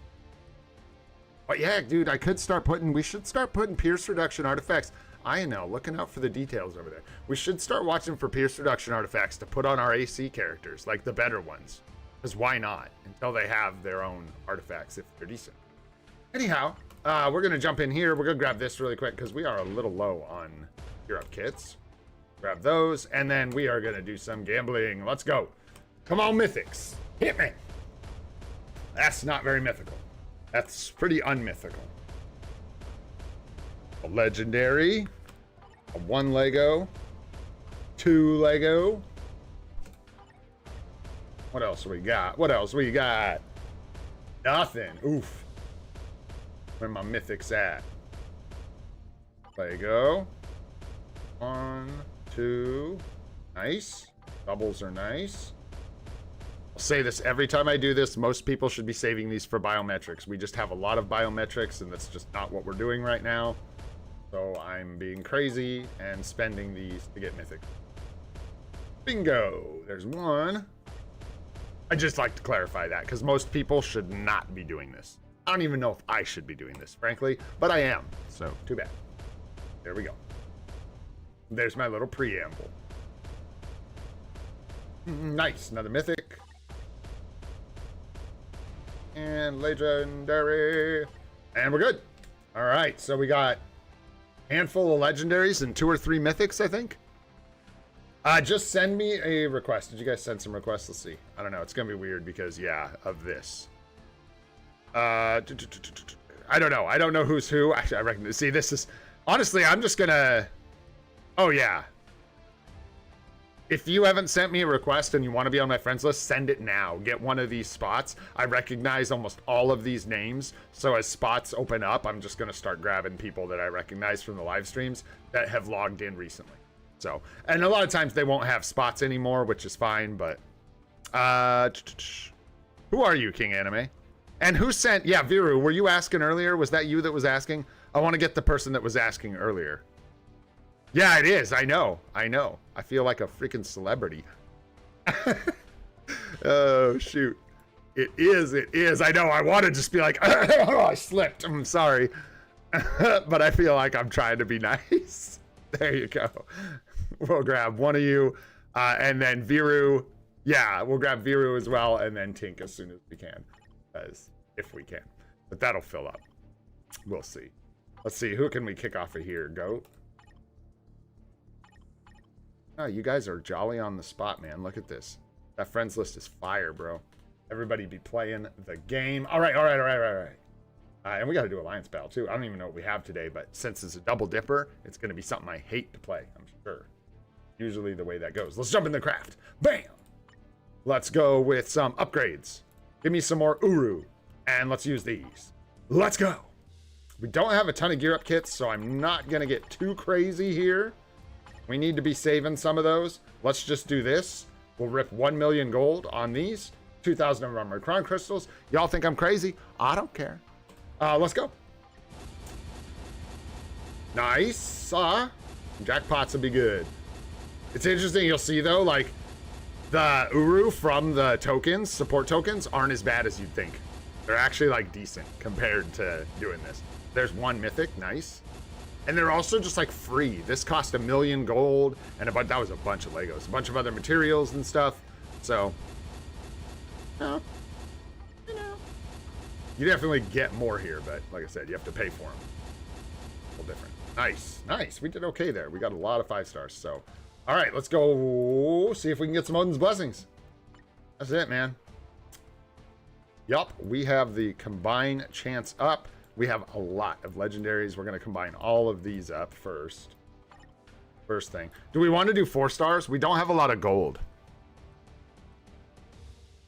But yeah, dude, we should start putting pierce reduction artifacts. I know, looking out for the details over there. We should start watching for pierce reduction artifacts to put on our AC characters, like the better ones. Because why not? Until they have their own artifacts if they're decent. Anyhow, we're going to jump in here. We're going to grab this really quick because we are a little low on Gear Up kits. Grab those, and then we are going to do some gambling. Let's go. Come on, Mythics. Hit me. That's not very mythical. That's pretty unmythical. A legendary. A 1 Lego. 2 Lego. What else we got? Nothing. Oof. Where my mythics at? Lego. 1, 2. Nice. Doubles are nice. I'll say this every time I do this. Most people should be saving these for biometrics. We just have a lot of biometrics, and that's just not what we're doing right now. So I'm being crazy and spending these to get mythic. Bingo. There's one. I just like to clarify that because most people should not be doing this. I don't even know if I should be doing this, frankly, but I am. So too bad. There we go. There's my little preamble. Nice. Another mythic. And legendary. And we're good. All right. So we got a handful of legendaries and 2 or 3 mythics, I think. Just send me a request. Did you guys send some requests? Let's see. I don't know. It's going to be weird because, yeah, of this. I don't know. I don't know who's who. Actually, I reckon. See, this is... Honestly, I'm just going to... Oh, yeah. If you haven't sent me a request and you want to be on my friends list, send it now. Get one of these spots. I recognize almost all of these names. So as spots open up, I'm just going to start grabbing people that I recognize from the live streams that have logged in recently. So, and a lot of times they won't have spots anymore, which is fine, but... who are you, King Anime? And who sent... Yeah, Viru, were you asking earlier? Was that you that was asking? I want to get the person that was asking earlier. Yeah, it is. I know. I know. I feel like a freaking celebrity. Oh, shoot. It is. It is. I know. I want to just be like, oh, I slipped. I'm sorry. But I feel like I'm trying to be nice. There you go. We'll grab one of you. And then Viru. Yeah, we'll grab Viru as well. And then Tink as soon as we can. If we can. But that'll fill up. We'll see. Let's see. Who can we kick off of here? Goat. Oh, you guys are jolly on the spot, man. Look at this. That friends list is fire, bro. Everybody be playing the game. All right. And we got to do Alliance Battle, too. I don't even know what we have today, but since it's a double dipper, it's going to be something I hate to play, I'm sure. Usually the way that goes. Let's jump in the craft. Bam! Let's go with some upgrades. Give me some more Uru. And let's use these. Let's go. We don't have a ton of gear up kits, so I'm not going to get too crazy here. We need to be saving some of those. Let's just do this. We'll rip 1 million gold on these. 2,000 of armored crown crystals. Y'all think I'm crazy? I don't care. Let's go. Nice. Jackpots will be good. It's interesting. You'll see, though, like, the Uru from the tokens, support tokens, aren't as bad as you'd think. They're actually, like, decent compared to doing this. There's one mythic. Nice. And they're also just like free. This cost 1 million gold, and that was a bunch of Legos, a bunch of other materials and stuff. So, you definitely get more here, but like I said, you have to pay for them. A little different. Nice. We did okay there. We got a lot of 5 stars. So, all right, let's go see if we can get some Odin's blessings. That's it, man. Yup, we have the combine chance up. We have a lot of legendaries. We're going to combine all of these up first. First thing. Do we want to do 4 stars? We don't have a lot of gold.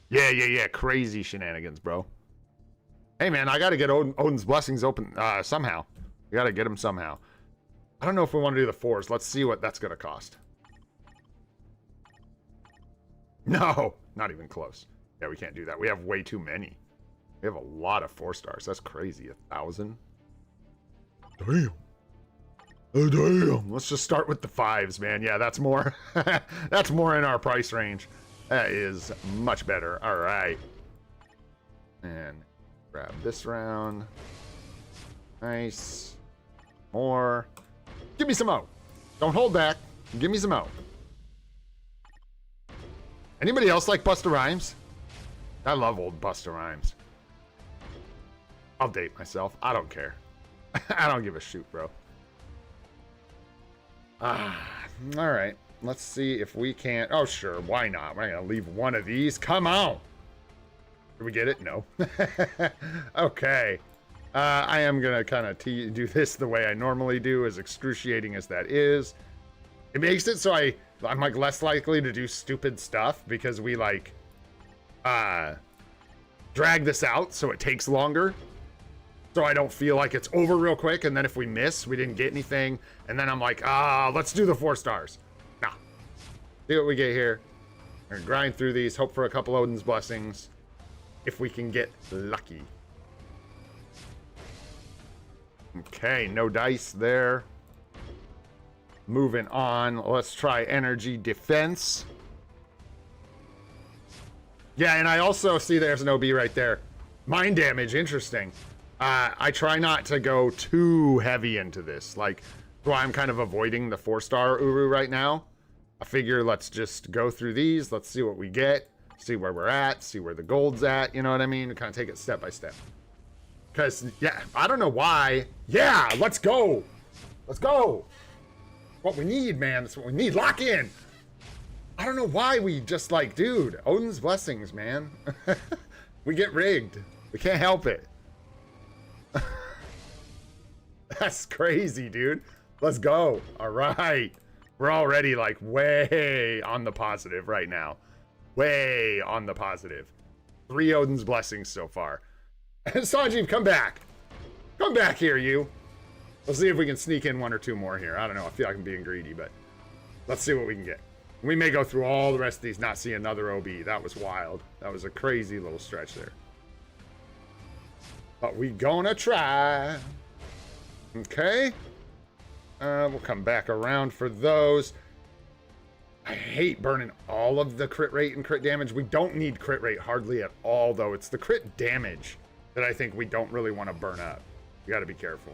Yeah. Crazy shenanigans, bro. Hey, man, I got to get Odin's blessings open somehow. We got to get them somehow. I don't know if we want to do the 4s. Let's see what that's going to cost. No, not even close. Yeah, we can't do that. We have way too many. We have a lot of 4 stars. That's crazy. 1,000. Damn. Oh, damn. Let's just start with the 5s, man. Yeah, that's more. That's more in our price range. That is much better. All right. And grab this round. Nice. More. Give me some O. Don't hold back. Give me some O. Anybody else like Busta Rhymes? I love old Busta Rhymes. I'll date myself. I don't care. I don't give a shoot, bro. All right. Let's see if we can't. Oh, sure. Why not? We're going to leave one of these. Come on. Did we get it? No. Okay. I am going to kind of do this the way I normally do, as excruciating as that is. It makes it so I'm like less likely to do stupid stuff because we like drag this out so it takes longer. So I don't feel like it's over real quick, and then if we miss, we didn't get anything, and then I'm like, let's do the 4 stars. Nah. See what we get here. We're gonna grind through these, hope for a couple Odin's blessings, if we can get lucky. Okay, no dice there. Moving on, let's try energy defense. Yeah, and I also see there's an OB right there. Mind damage, interesting. I try not to go too heavy into this. Like, that's why I'm kind of avoiding the 4-star Uru right now. I figure let's just go through these. Let's see what we get. See where we're at. See where the gold's at. You know what I mean? Kind of take it step by step. Because, yeah, I don't know why. Yeah, let's go. Let's go. What we need, man. That's what we need. Lock in. I don't know why we just like, dude, Odin's blessings, man. We get rigged. We can't help it. That's crazy, dude. Let's go. All right. We're already like way on the positive right now. Way on the positive. 3 Odin's blessings so far. Sanjeev, come back. Come back here, you. Let's see if we can sneak in 1 or 2 more here. I don't know. I feel like I'm being greedy, but let's see what we can get. We may go through all the rest of these, not see another OB. That was wild. That was a crazy little stretch there. But we gonna try. Okay. We'll come back around for those. I hate burning all of the crit rate and crit damage. We don't need crit rate hardly at all, though. It's the crit damage that I think we don't really want to burn up. You gotta be careful.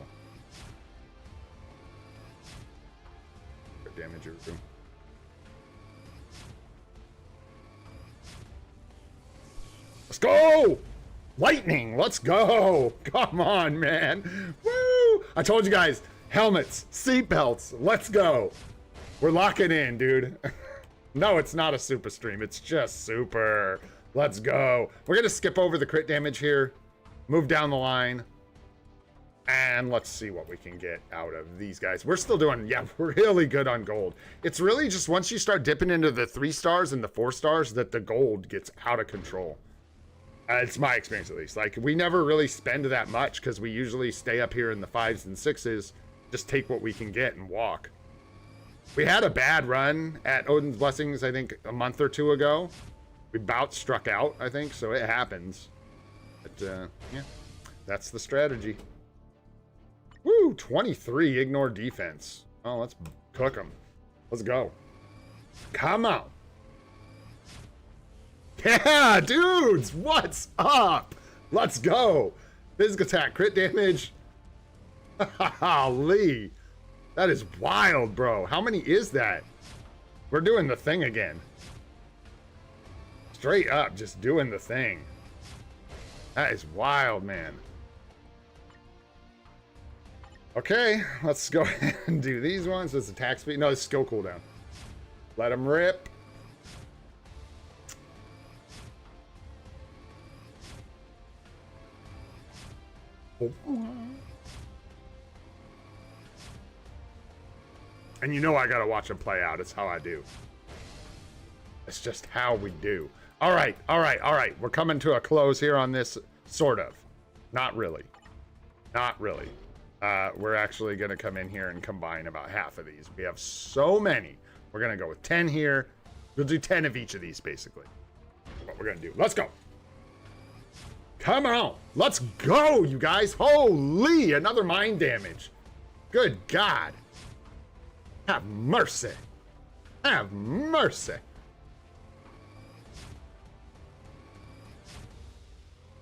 Crit damage. Let's go! Lightning, let's go! Come on, man. Woo! I told you guys, helmets, seatbelts, let's go. We're locking in, dude. No, it's not a super stream. It's just super. Let's go. We're going to skip over the crit damage here, move down the line, and let's see what we can get out of these guys. We're still doing, yeah, we're really good on gold. It's really just once you start dipping into the 3 stars and the 4 stars that the gold gets out of control. It's my experience, at least. Like, we never really spend that much because we usually stay up here in the 5s and 6s, just take what we can get and walk. We had a bad run at Odin's Blessings, I think, a month or 2 ago. We about struck out, I think, so it happens. But, yeah, that's the strategy. Woo, 23, ignore defense. Oh, let's cook them. Let's go. Come on. Yeah, dudes, what's up? Let's go. Physical attack, crit damage. Holy. That is wild, bro. How many is that? We're doing the thing again. Straight up, just doing the thing. That is wild, man. Okay, let's go ahead and do these ones. This is attack speed. No, it's skill cooldown. Let them rip. And you know I gotta watch them play out. It's how I do. It's just how we do. All right, all right, all right. We're coming to a close here on this, sort of. Not really. Not really. We're actually gonna come in here and combine about half of these. We have so many. We're gonna go with 10 here. We'll do 10 of each of these, basically. What we're gonna do. Let's go. Come on, let's go, you guys. Holy, another mind damage. Good God. Have mercy. Have mercy.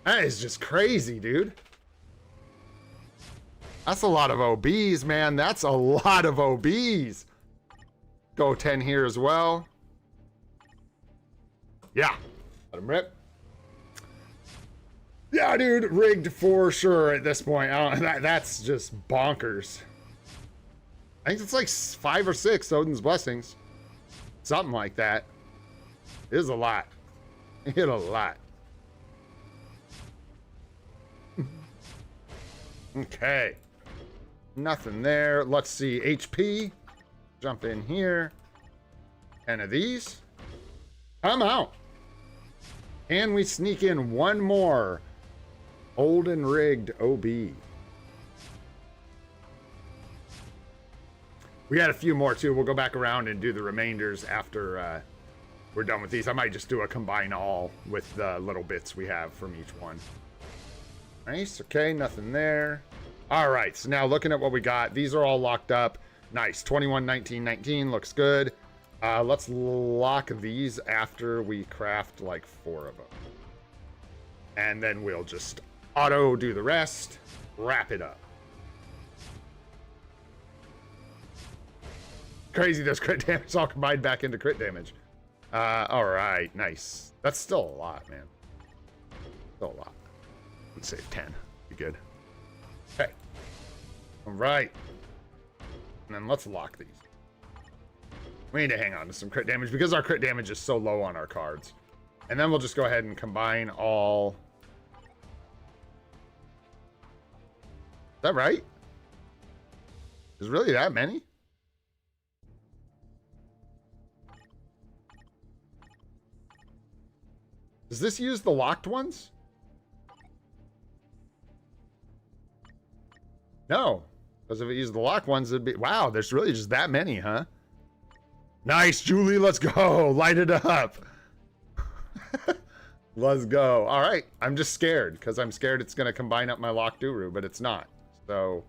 That is just crazy, dude. That's a lot of OBs, man. That's a lot of OBs. Go 10 here as well. Yeah. Let him rip. Yeah, dude, rigged for sure at this point. That's just bonkers. I think it's like 5 or 6 Odin's Blessings. Something like that. It is a lot. It a lot. Okay. Nothing there. Let's see. HP. Jump in here. 10 of these. Come out. And we sneak in one more old and rigged OB. We got a few more too. We'll go back around and do the remainders after we're done with these. I might just do a combine all with the little bits we have from each one. Nice. Okay, nothing there. All right, so now looking at what we got, these are all locked up. Nice. 21, 19, 19 looks good. Let's lock these after we craft like 4 of them. And then we'll just auto do the rest, wrap it up. Crazy, those crit damage all combined back into crit damage. All right, nice. That's still a lot, man. Still a lot. Let's save 10. Be good. Okay. All right. And then let's lock these. We need to hang on to some crit damage because our crit damage is so low on our cards. And then we'll just go ahead and combine all. Is that right? Is really that many? Does this use the locked ones? No. Because if it used the locked ones, it'd be... Wow, there's really just that many, huh? Nice, Julie, let's go. Light it up. Let's go. All right, I'm just scared because I'm scared it's going to combine up my locked Uru, but it's not. So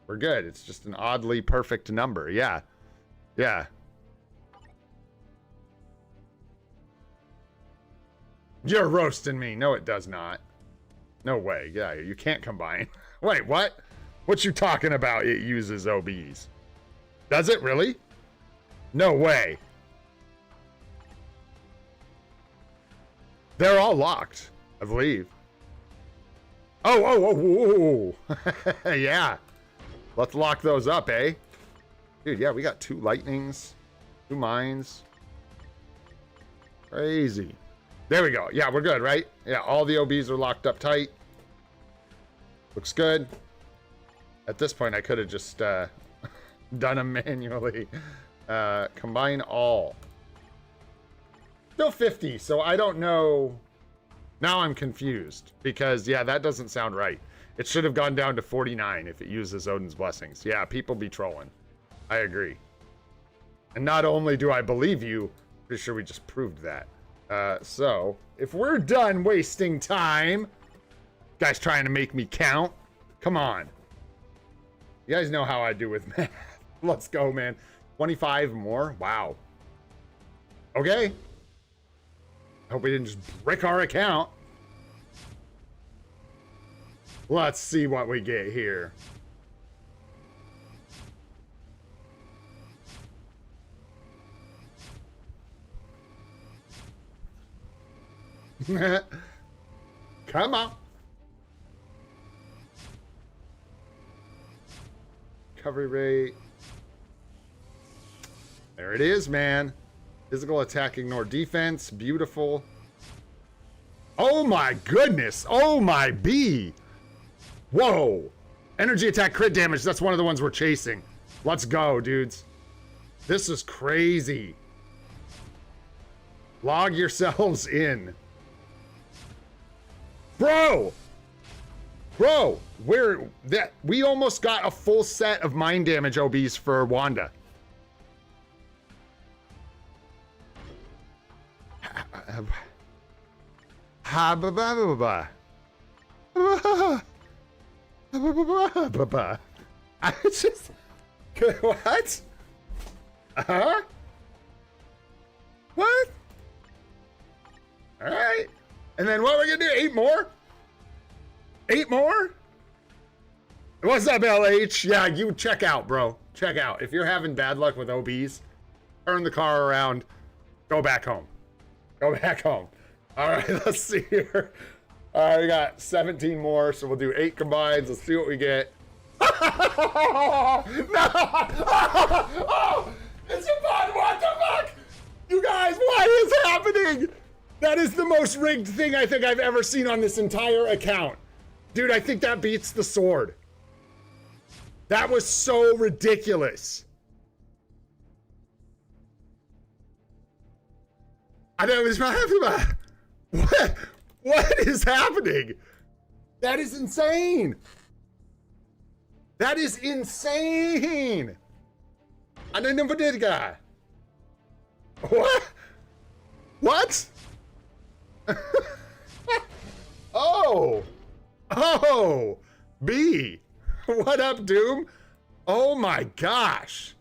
we're good. It's just an oddly perfect number. Yeah. Yeah. You're roasting me. No, it does not. No way. Yeah, you can't combine. Wait, what? What you talking about? It uses OBs. Does it really? No way. They're all locked, I believe. Oh. Yeah. Let's lock those up, eh? Dude, yeah, we got 2 lightnings, 2 mines. Crazy. There we go. Yeah, we're good, right? Yeah, all the OBs are locked up tight. Looks good. At this point, I could have just done them manually. Combine all. Still 50, so I don't know. Now I'm confused because, yeah, that doesn't sound right. It should have gone down to 49 if it uses Odin's Blessings. Yeah, people be trolling. I agree. And not only do I believe you, pretty sure we just proved that. So, if we're done wasting time, guys trying to make me count, come on. You guys know how I do with math. Let's go, man. 25 more? Wow. Okay. I hope we didn't just brick our account. Let's see what we get here. Come on. Recovery rate. There it is, man. Physical attack, ignore defense. Beautiful. Oh my goodness. Oh my B. Whoa. Energy attack, crit damage. That's one of the ones we're chasing. Let's go, dudes. This is crazy. Log yourselves in. Bro, we almost got a full set of mind damage OBs for Wanda. I just what? Huh? What? All right. And then what are we gonna do? 8 more? 8 more? What's up, LH? Yeah, you check out, bro. Check out. If you're having bad luck with OBs, turn the car around. Go back home. Go back home. All right, let's see here. All right, we got 17 more, so we'll do 8 combines. Let's see what we get. No! Oh, it's a bot. What the fuck? You guys, what is happening? That is the most rigged thing I think I've ever seen on this entire account. Dude, I think that beats the sword. That was so ridiculous. I know it's what is happening? That is insane. That is insane. I never did, guy. What? What? Oh, B. What up, Doom? Oh my gosh.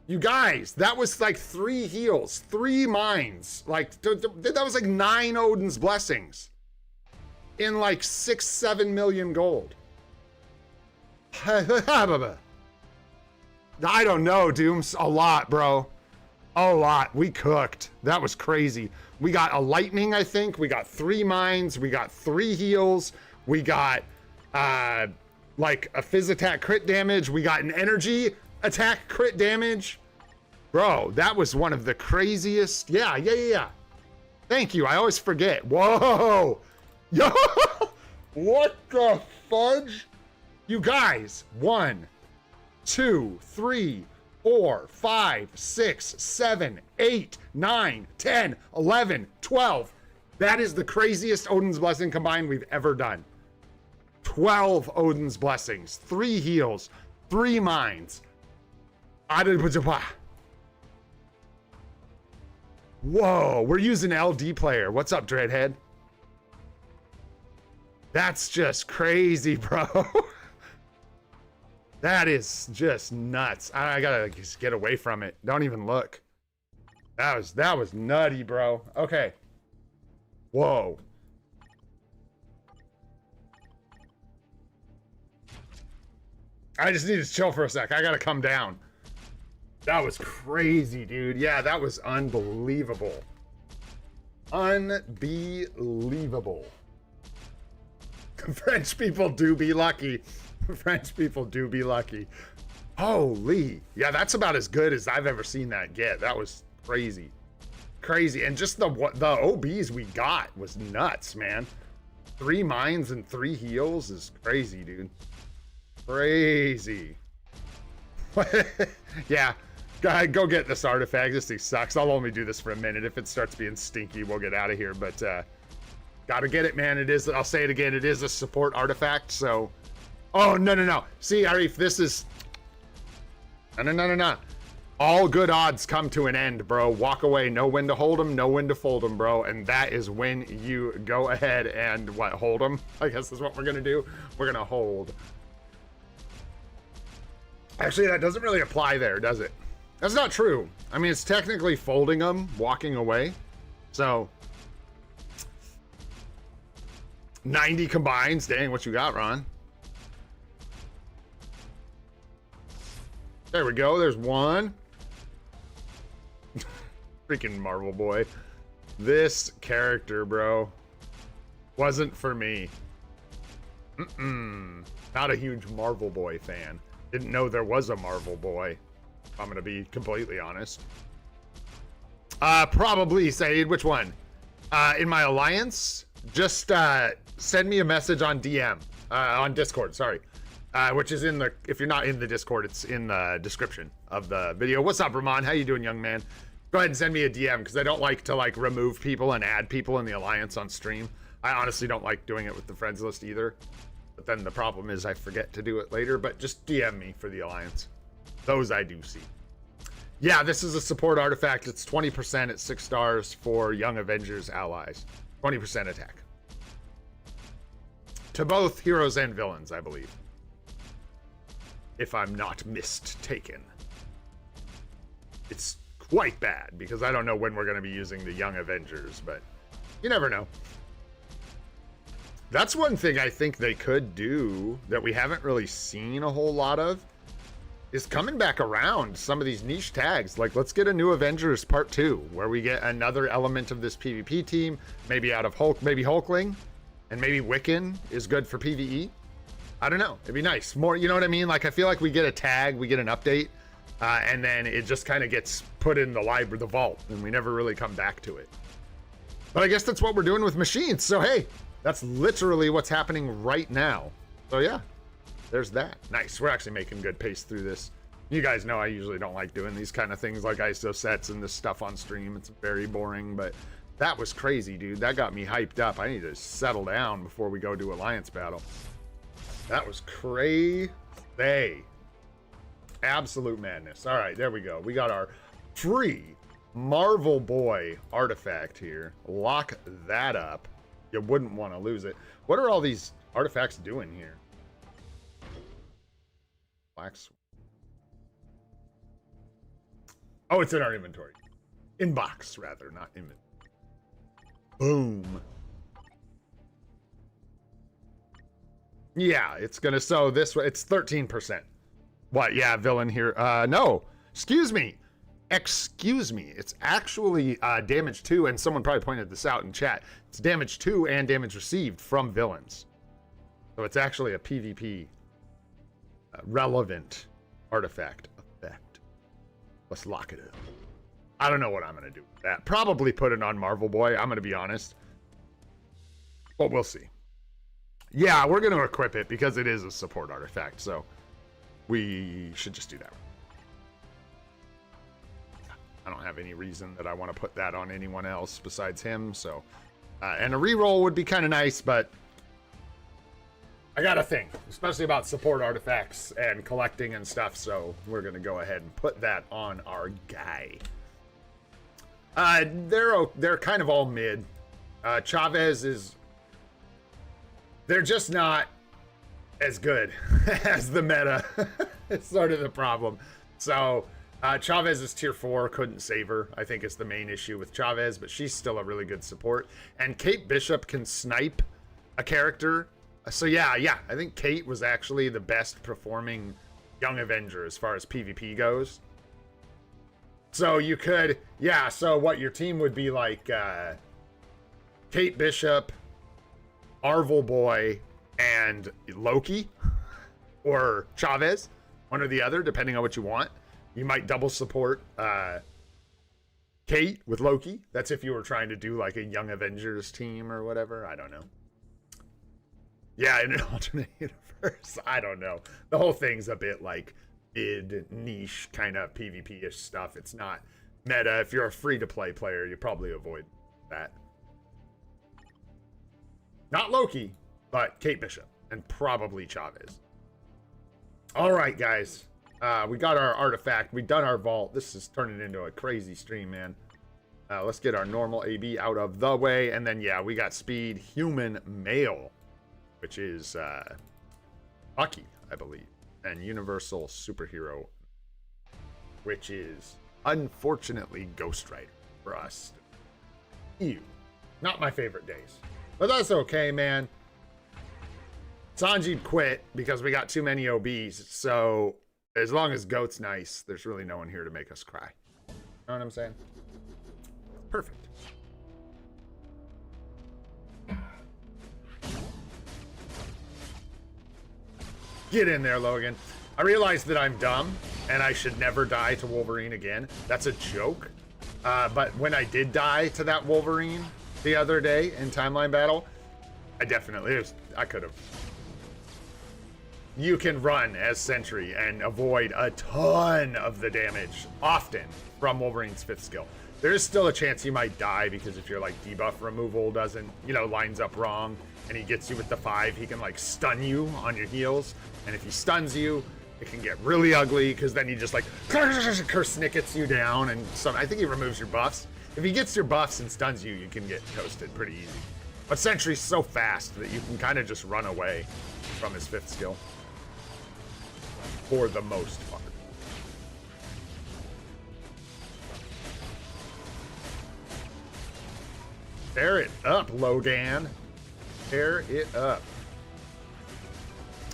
You guys, that was like 3 heals, 3 mines. Like, that was like 9 Odin's Blessings in like 6-7 million gold. I don't know, Dooms. A lot, bro. A lot. We cooked. That was crazy. We got a lightning, I think. We got 3 mines. We got 3 heals. We got like a fizz attack crit damage. We got an energy attack crit damage. Bro, that was one of the craziest. Yeah. Thank you. I always forget. Whoa. Yo. What the fudge? You guys. 1, 2, 3, 4, 5, 6, 7, 8, 9, 10, 11, 12. That is the craziest Odin's Blessing combined we've ever done. 12 Odin's Blessings, 3 heals, 3 mines. Whoa, we're using LD player. What's up, Dreadhead? That's just crazy, bro. That is just nuts. I gotta just get away from it. Don't even look. That was nutty, bro. Okay. Whoa. I just need to chill for a sec. I gotta come down. That was crazy, dude. Yeah, that was unbelievable. Unbelievable. French people do be lucky. French people do be lucky. Holy. Yeah, that's about as good as I've ever seen that get. That was crazy. Crazy. And just the OBs we got was nuts, man. 3 mines and 3 heals is crazy, dude. Crazy. Yeah. Go get this artifact. This thing sucks. I'll only do this for a minute. If it starts being stinky, we'll get out of here. But gotta get it, man. It is, I'll say it again, it is a support artifact, so... Oh, no. See, Arif, this is... No. All good odds come to an end, bro. Walk away. Know when to hold them, know when to fold them, bro. And that is when you go ahead and, what, hold them? I guess is what we're gonna do. We're gonna hold. Actually, that doesn't really apply there, does it? That's not true. I mean, it's technically folding them, walking away. So... 90 combines. Dang, what you got, Ron? There we go. There's 1. Freaking Marvel boy. This character, bro, wasn't for me. Not a huge Marvel boy fan. Didn't know there was a Marvel boy. I'm gonna be completely honest. Probably Said. Which one? In my alliance, just send me a message on DM, on Discord. Sorry, which is in the. If you're not in the Discord, it's in the description of the video. What's up, Ramon? How you doing, young man? Go ahead and send me a DM because I don't like to like remove people and add people in the alliance on stream. I honestly don't like doing it with the friends list either. But then the problem is I forget to do it later. But just DM me for the alliance. Those I do see. Yeah, this is a support artifact. It's 20% at 6 stars for Young Avengers allies. 20% attack. To both heroes and villains, I believe. If I'm not mistaken. It's quite bad because I don't know when we're going to be using the Young Avengers, but you never know. That's one thing I think they could do that we haven't really seen a whole lot of is coming back around some of these niche tags. Like, let's get a new Avengers Part 2 where we get another element of this PvP team, maybe out of Hulk, maybe Hulkling, and maybe Wiccan is good for PvE. I don't know. It'd be nice. More, you know what I mean? Like, I feel like we get a tag, we get an update, and then it just kind of gets put in the library, the vault, and we never really come back to it. But I guess that's what we're doing with machines. So, hey, that's literally what's happening right now. So, yeah, there's that. Nice. We're actually making good pace through this. You guys know I usually don't like doing these kind of things like ISO sets and this stuff on stream. It's very boring, but that was crazy, dude. That got me hyped up. I need to settle down before we go do Alliance battle. That was crazy. Absolute madness. All right, there we go. We got our free Marvel Boy artifact here. Lock that up. You wouldn't want to lose it. What are all these artifacts doing here? Black. Oh, it's in our inventory. Inbox, rather, not inventory. Boom. Yeah, it's gonna, so this way, it's 13%. What, yeah, villain here. No, excuse me. Excuse me. It's actually damage 2, and someone probably pointed this out in chat. It's damage 2 and damage received from villains. So it's actually a PvP relevant artifact effect. Let's lock it up. I don't know what I'm going to do with that. Probably put it on Marvel Boy, I'm going to be honest. But we'll see. Yeah, we're going to equip it because it is a support artifact, so we should just do that. I don't have any reason that I want to put that on anyone else besides him, so... and a reroll would be kind of nice, but... I got to think, especially about support artifacts and collecting and stuff, so we're going to go ahead and put that on our guy. They're kind of all mid. Chavez is... They're just not as good as the meta. It's sort of the problem. So, Chavez is tier 4, couldn't save her. I think it's the main issue with Chavez, but she's still a really good support. And Kate Bishop can snipe a character. So yeah, I think Kate was actually the best performing Young Avenger as far as PvP goes. So you could, yeah, so what your team would be like, Kate Bishop, Marvel Boy, and Loki, or Chavez, one or the other, depending on what you want. You might double support Kate with Loki. That's if you were trying to do like a Young Avengers team or whatever. I don't know. Yeah, in an alternate universe. I don't know. The whole thing's a bit like mid niche kind of PvP-ish stuff. It's not meta. If you're a free-to-play player, you probably avoid that. Not Loki, but Kate Bishop and probably Chavez. All right, guys. We got our artifact. We done our vault. This is turning into a crazy stream, man. Let's get our normal AB out of the way. And then, yeah, we got speed human male, which is Bucky, I believe. And universal superhero, which is, unfortunately, Ghost Rider for us. Ew. Not my favorite days. But that's okay, man. Sanjeev quit because we got too many OBs. So as long as Goat's nice, there's really no one here to make us cry. You know what I'm saying? Perfect. Get in there, Logan. I realized that I'm dumb and I should never die to Wolverine again. That's a joke. But when I did die to that Wolverine the other day in Timeline Battle, I could have. You can run as Sentry and avoid a ton of the damage, often, from Wolverine's 5th skill. There is still a chance you might die because if your like debuff removal doesn't, lines up wrong and he gets you with the 5, he can like stun you on your heals. And if he stuns you, it can get really ugly because then he just like snickets you down and I think he removes your buffs. If he gets your buffs and stuns you, you can get toasted pretty easy. But Sentry's so fast that you can kind of just run away from his 5th skill. For the most part. Tear it up, Logan. Tear it up.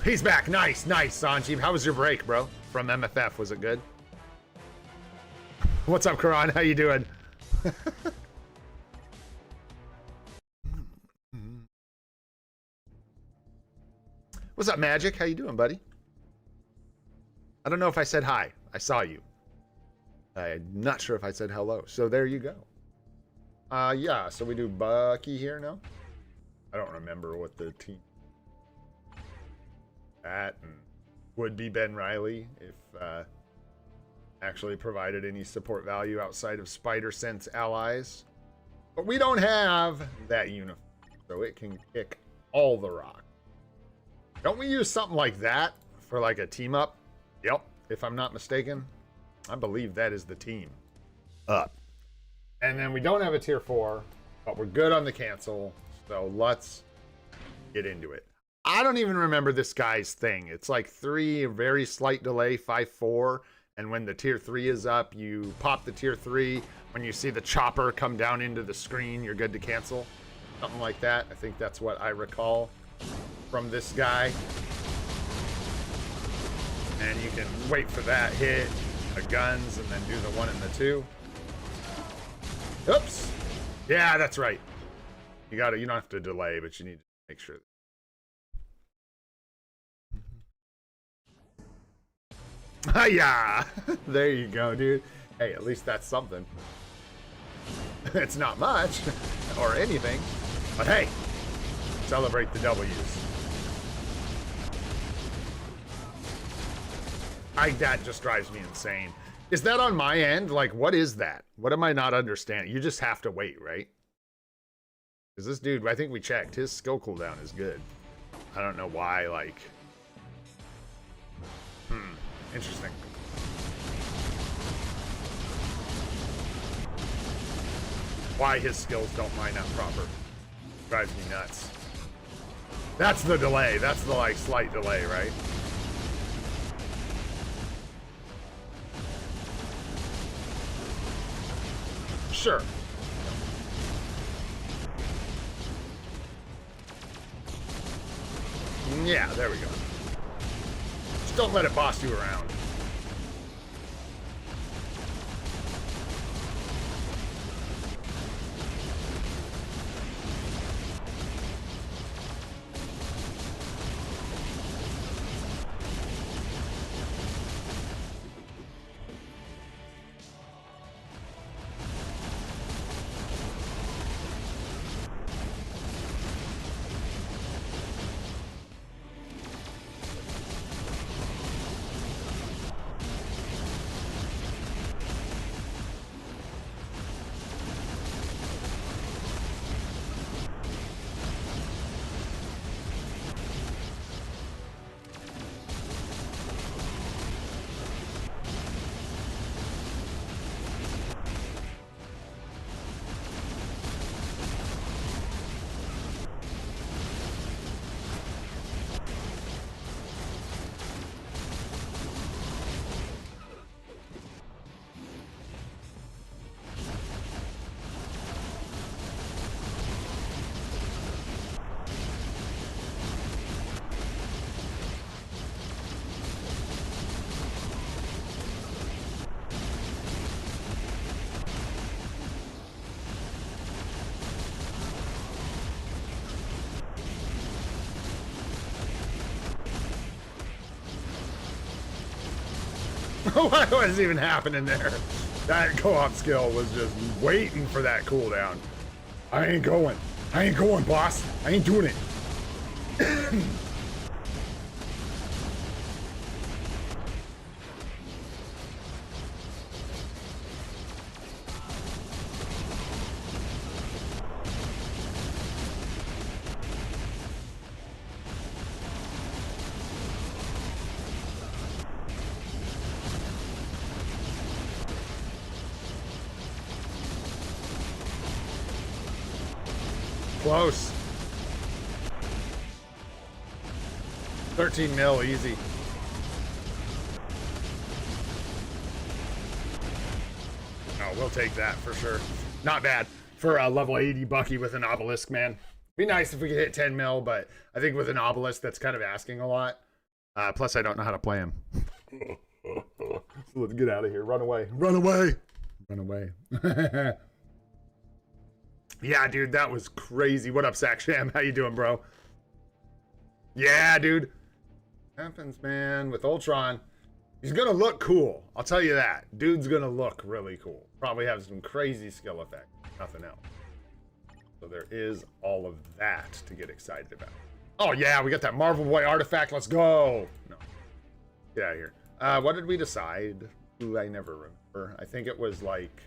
He's back. Nice, Sanjeev. How was your break, bro? From MFF, was it good? What's up, Karan? How you doing? What's up, Magic? How you doing, buddy? I don't know if I said hi. I saw you. I'm not sure if I said hello. So there you go. Yeah, so we do Bucky here now. I don't remember what the team... That and would be Ben Riley if actually provided any support value outside of Spider Sense allies. But we don't have that uniform, so it can kick all the rock. Don't we use something like that for like a team up? Yep, if I'm not mistaken. I believe that is the team up. And then we don't have a tier 4, but we're good on the cancel. So let's get into it. I don't even remember this guy's thing. It's like 3, a very slight delay, 5-4, And when the tier 3 is up, you pop the tier 3. When you see the chopper come down into the screen, you're good to cancel. Something like that. I think that's what I recall from this guy. And you can wait for that hit, the guns, and then do the 1 and the 2. Oops. Yeah, that's right. You don't have to delay, but you need to make sure. Yeah. There you go, dude. Hey, at least that's something. It's not much or anything, but hey, celebrate the W's. That just drives me insane. Is that on my end? Like, what is that? What am I not understanding? You just have to wait, right? Because this dude, I think we checked, his skill cooldown is good. I don't know why, like... Interesting. Why his skills don't line up proper. Drives me nuts. That's the delay. That's the, like, slight delay, right? Sure. Yeah, there we go. Just don't let it boss you around. What was even happening there? That co-op skill was just waiting for that cooldown. I ain't going. I ain't going, boss. I ain't doing it. Close. 13 mil, easy. Oh, we'll take that for sure. Not bad for a level 80 Bucky with an obelisk, man. Be nice if we could hit 10 mil, but I think with an obelisk, that's kind of asking a lot. Plus, I don't know how to play him. So let's get out of here. Run away. Run away. Run away. Yeah, dude, that was crazy. What up, Saksham? How you doing, bro? Yeah, dude. Happens, man. With Ultron, he's gonna look cool. I'll tell you that. Dude's gonna look really cool. Probably have some crazy skill effect. Nothing else. So there is all of that to get excited about. Oh, yeah, we got that Marvel Boy artifact. Let's go. No. Get out of here. What did we decide? Ooh, I never remember. I think it was like...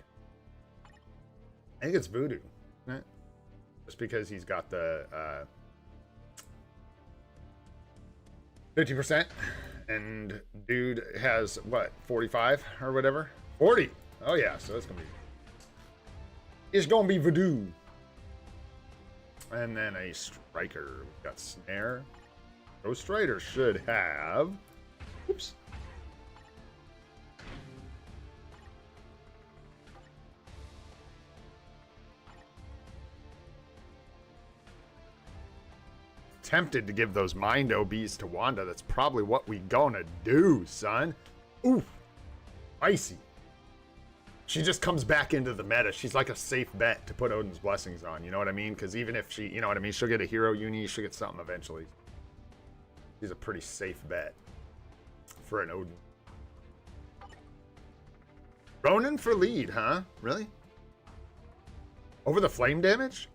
I think it's Voodoo. Just because he's got the 50%, and dude has what, 45 or whatever? 40. Oh yeah, so it's gonna be Voodoo. And then a striker. We've got snare. Ghost Rider should have. Oops. tempted to give those Mind OBs to Wanda. That's probably what we gonna do, son. Oof. Icy. She just comes back into the meta. She's like a safe bet to put Odin's Blessings on. You know what I mean? Because even if she, you know what I mean? She'll get a hero uni. She'll get something eventually. She's a pretty safe bet for an Odin. Ronin for lead, huh? Really? Over the flame damage?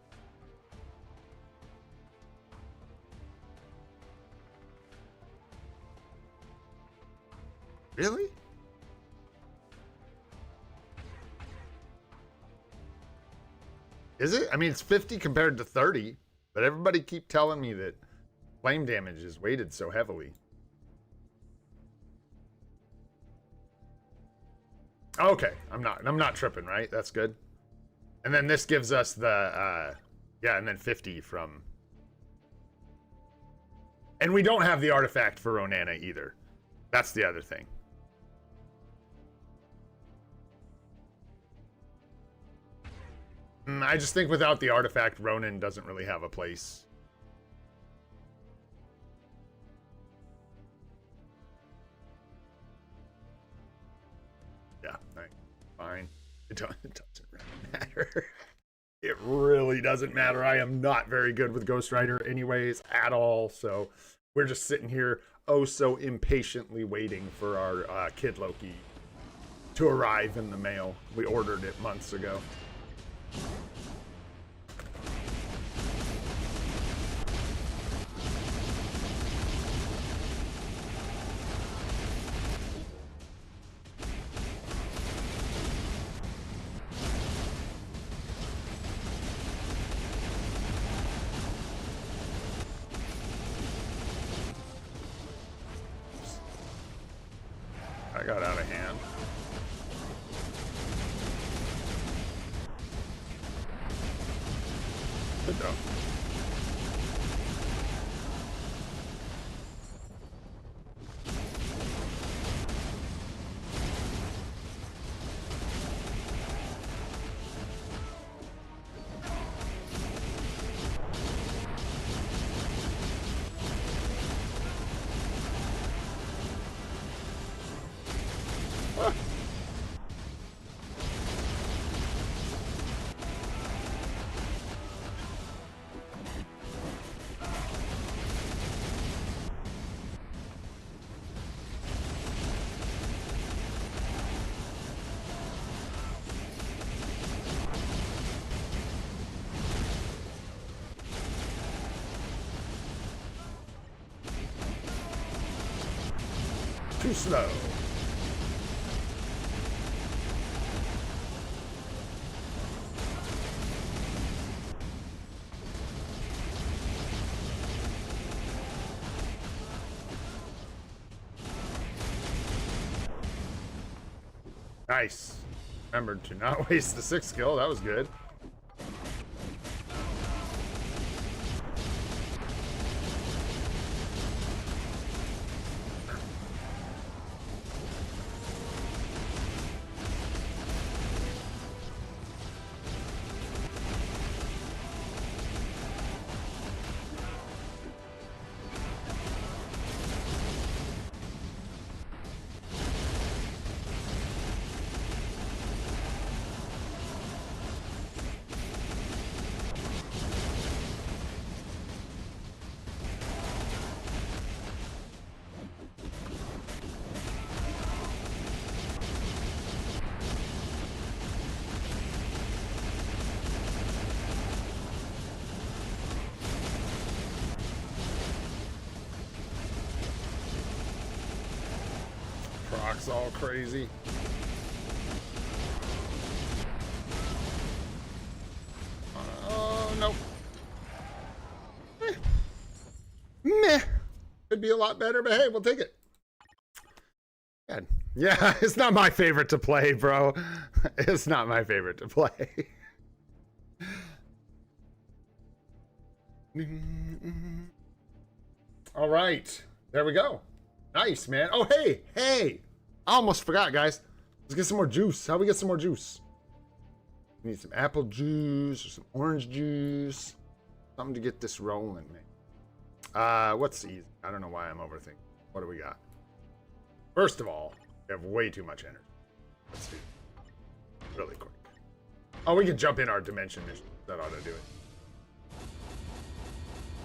Really? Is it? I mean, it's 50 compared to 30, but everybody keep telling me that flame damage is weighted so heavily. Okay, I'm not tripping, right? That's good. And then this gives us the yeah, and then 50 from. And we don't have the artifact for Ronana either. That's the other thing. I just think without the artifact, Ronin doesn't really have a place. Yeah, fine. It doesn't really matter. It really doesn't matter. I am not very good with Ghost Rider anyways at all. So we're just sitting here oh so impatiently waiting for our Kid Loki to arrive in the mail. We ordered it months ago. I got out of hand. Good though. Too slow. Nice. Remembered to not waste the 6 skill. That was good. Proc's all crazy. Oh, no. Meh. Could be a lot better, but hey, we'll take it. God. Yeah, it's not my favorite to play, bro. It's not my favorite to play. All right. There we go. Nice, man. Oh, hey. Hey. I almost forgot, guys. Let's get some more juice. How do we get some more juice? We need some apple juice or some orange juice. Something to get this rolling, man. What's easy? I don't know why I'm overthinking. What do we got? First of all, we have way too much energy. Let's do it really quick. Oh, we can jump in our dimension mission. That ought to do it.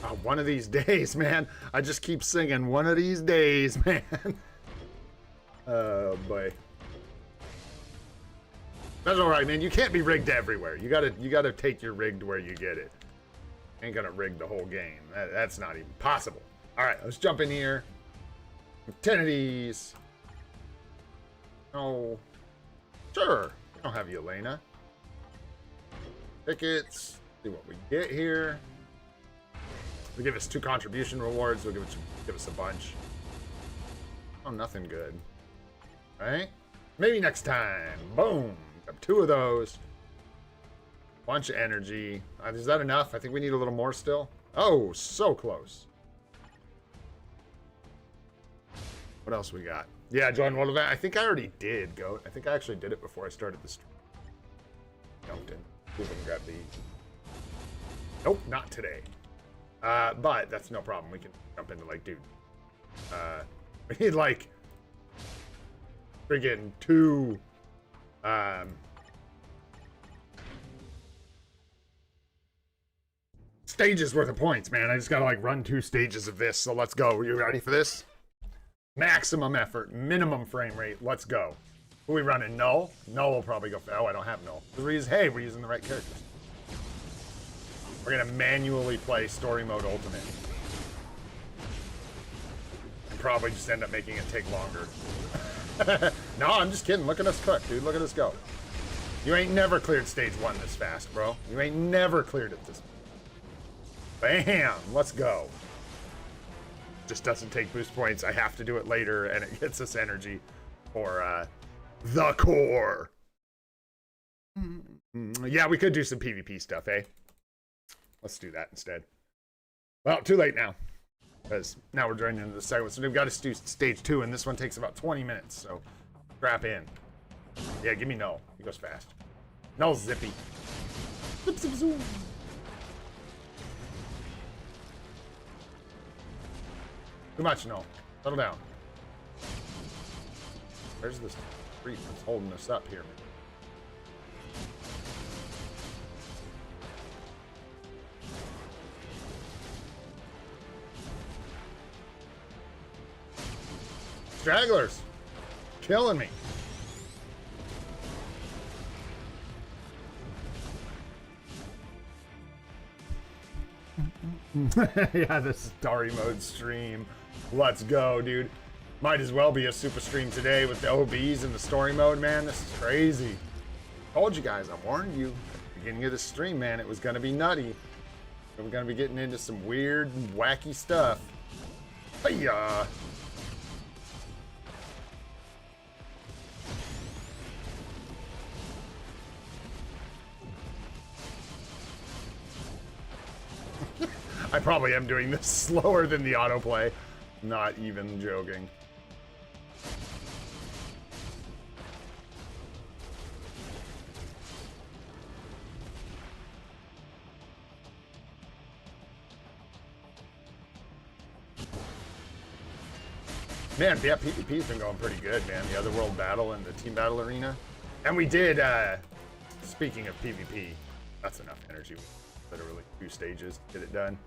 Oh, one of these days, man. I just keep singing, one of these days, man. Oh, boy. That's all right, man. You can't be rigged everywhere. You gotta take your rig to where you get it. Ain't gonna rig the whole game. That's not even possible. All right, let's jump in here. 10 of these. Oh, sure. We don't have you, Elena. Tickets. See what we get here. They'll give us 2 contribution rewards. They'll give us a bunch. Oh, nothing good. Right? Maybe next time. Boom. Got 2 of those. Bunch of energy. Is that enough? I think we need a little more still. Oh, so close. What else we got? Yeah, join world event. I think I already did, Goat. I think I actually did it before I started the stream. Jumped in. See if we can grab these. Nope, not today. But that's no problem. We can jump into, like, dude. We need, like, friggin' 2, stages worth of points, man. I just gotta, like, run 2 stages of this, so let's go. Are you ready for this? Maximum effort, minimum frame rate. Let's go. Who are we running? Null? Null will probably go. Oh, I don't have Null. Hey, we're using the right characters. We're gonna manually play story mode ultimate. And probably just end up making it take longer. No, I'm just kidding. Look at us cook, dude. Look at us go. You ain't never cleared stage 1 this fast, bro. You ain't never cleared it this. Bam! Let's go. Just doesn't take boost points. I have to do it later, and it gets us energy for the core. Yeah, we could do some PvP stuff, eh? Let's do that instead. Well, too late now, because now we're joining into the second one. So we've got to do stage 2, and this one takes about 20 minutes, so strap in. Yeah, give me Null. He goes fast. Null's zippy. Zip, zip, zoom. Too much, Null. Settle down. Where's this creep that's holding us up here, man? Stragglers. Killing me. Yeah, this story mode stream. Let's go, dude. Might as well be a super stream today with the OBs and the story mode, man. This is crazy. Told you guys, I warned you at the beginning of the stream, man. It was gonna be nutty. We're gonna be getting into some weird and wacky stuff. Hiya! I probably am doing this slower than the autoplay. Not even joking. Man, yeah, PvP's been going pretty good, man. The Otherworld battle and the team battle arena. And we did, speaking of PvP, that's enough energy. Literally 2 stages to get it done.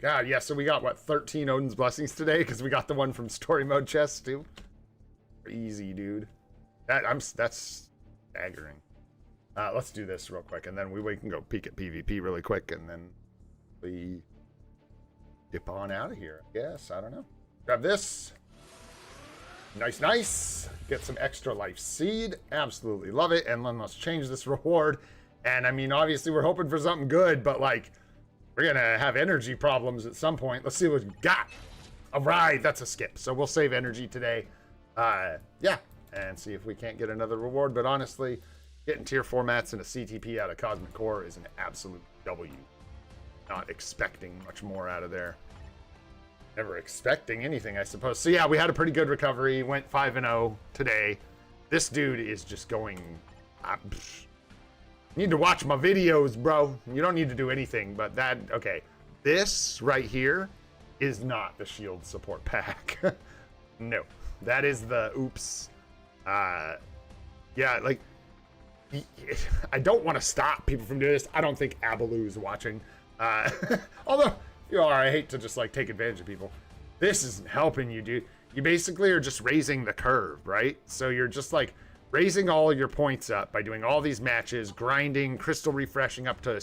God, yeah, so we got, what, 13 Odin's Blessings today? Because we got the one from story mode chests, too. Easy, dude. That's staggering. Let's do this real quick, and then we can go peek at PvP really quick, and then we dip on out of here, I guess. I don't know. Grab this. Nice, nice. Get some extra life seed. Absolutely love it. And then let's change this reward. And I mean, obviously we're hoping for something good, but like, we're gonna have energy problems at some point. Let's see what we got. All right, that's a skip. So we'll save energy today. Yeah, and see if we can't get another reward. But honestly, getting tier 4 mats and a CTP out of Cosmic Core is an absolute W. Not expecting much more out of there. Never expecting anything, I suppose. So yeah, we had a pretty good recovery. Went 5-0 today. This dude is just going... You need to watch my videos, bro. You don't need to do anything, but that, okay. This right here is not the shield support pack. No, that is the oops. Yeah, like, I don't want to stop people from doing this. I don't think Abaloo is watching. Although, if you are, I hate to just like take advantage of people. This isn't helping you, dude. You basically are just raising the curve, right? So you're just like raising all your points up by doing all these matches, grinding, crystal refreshing up to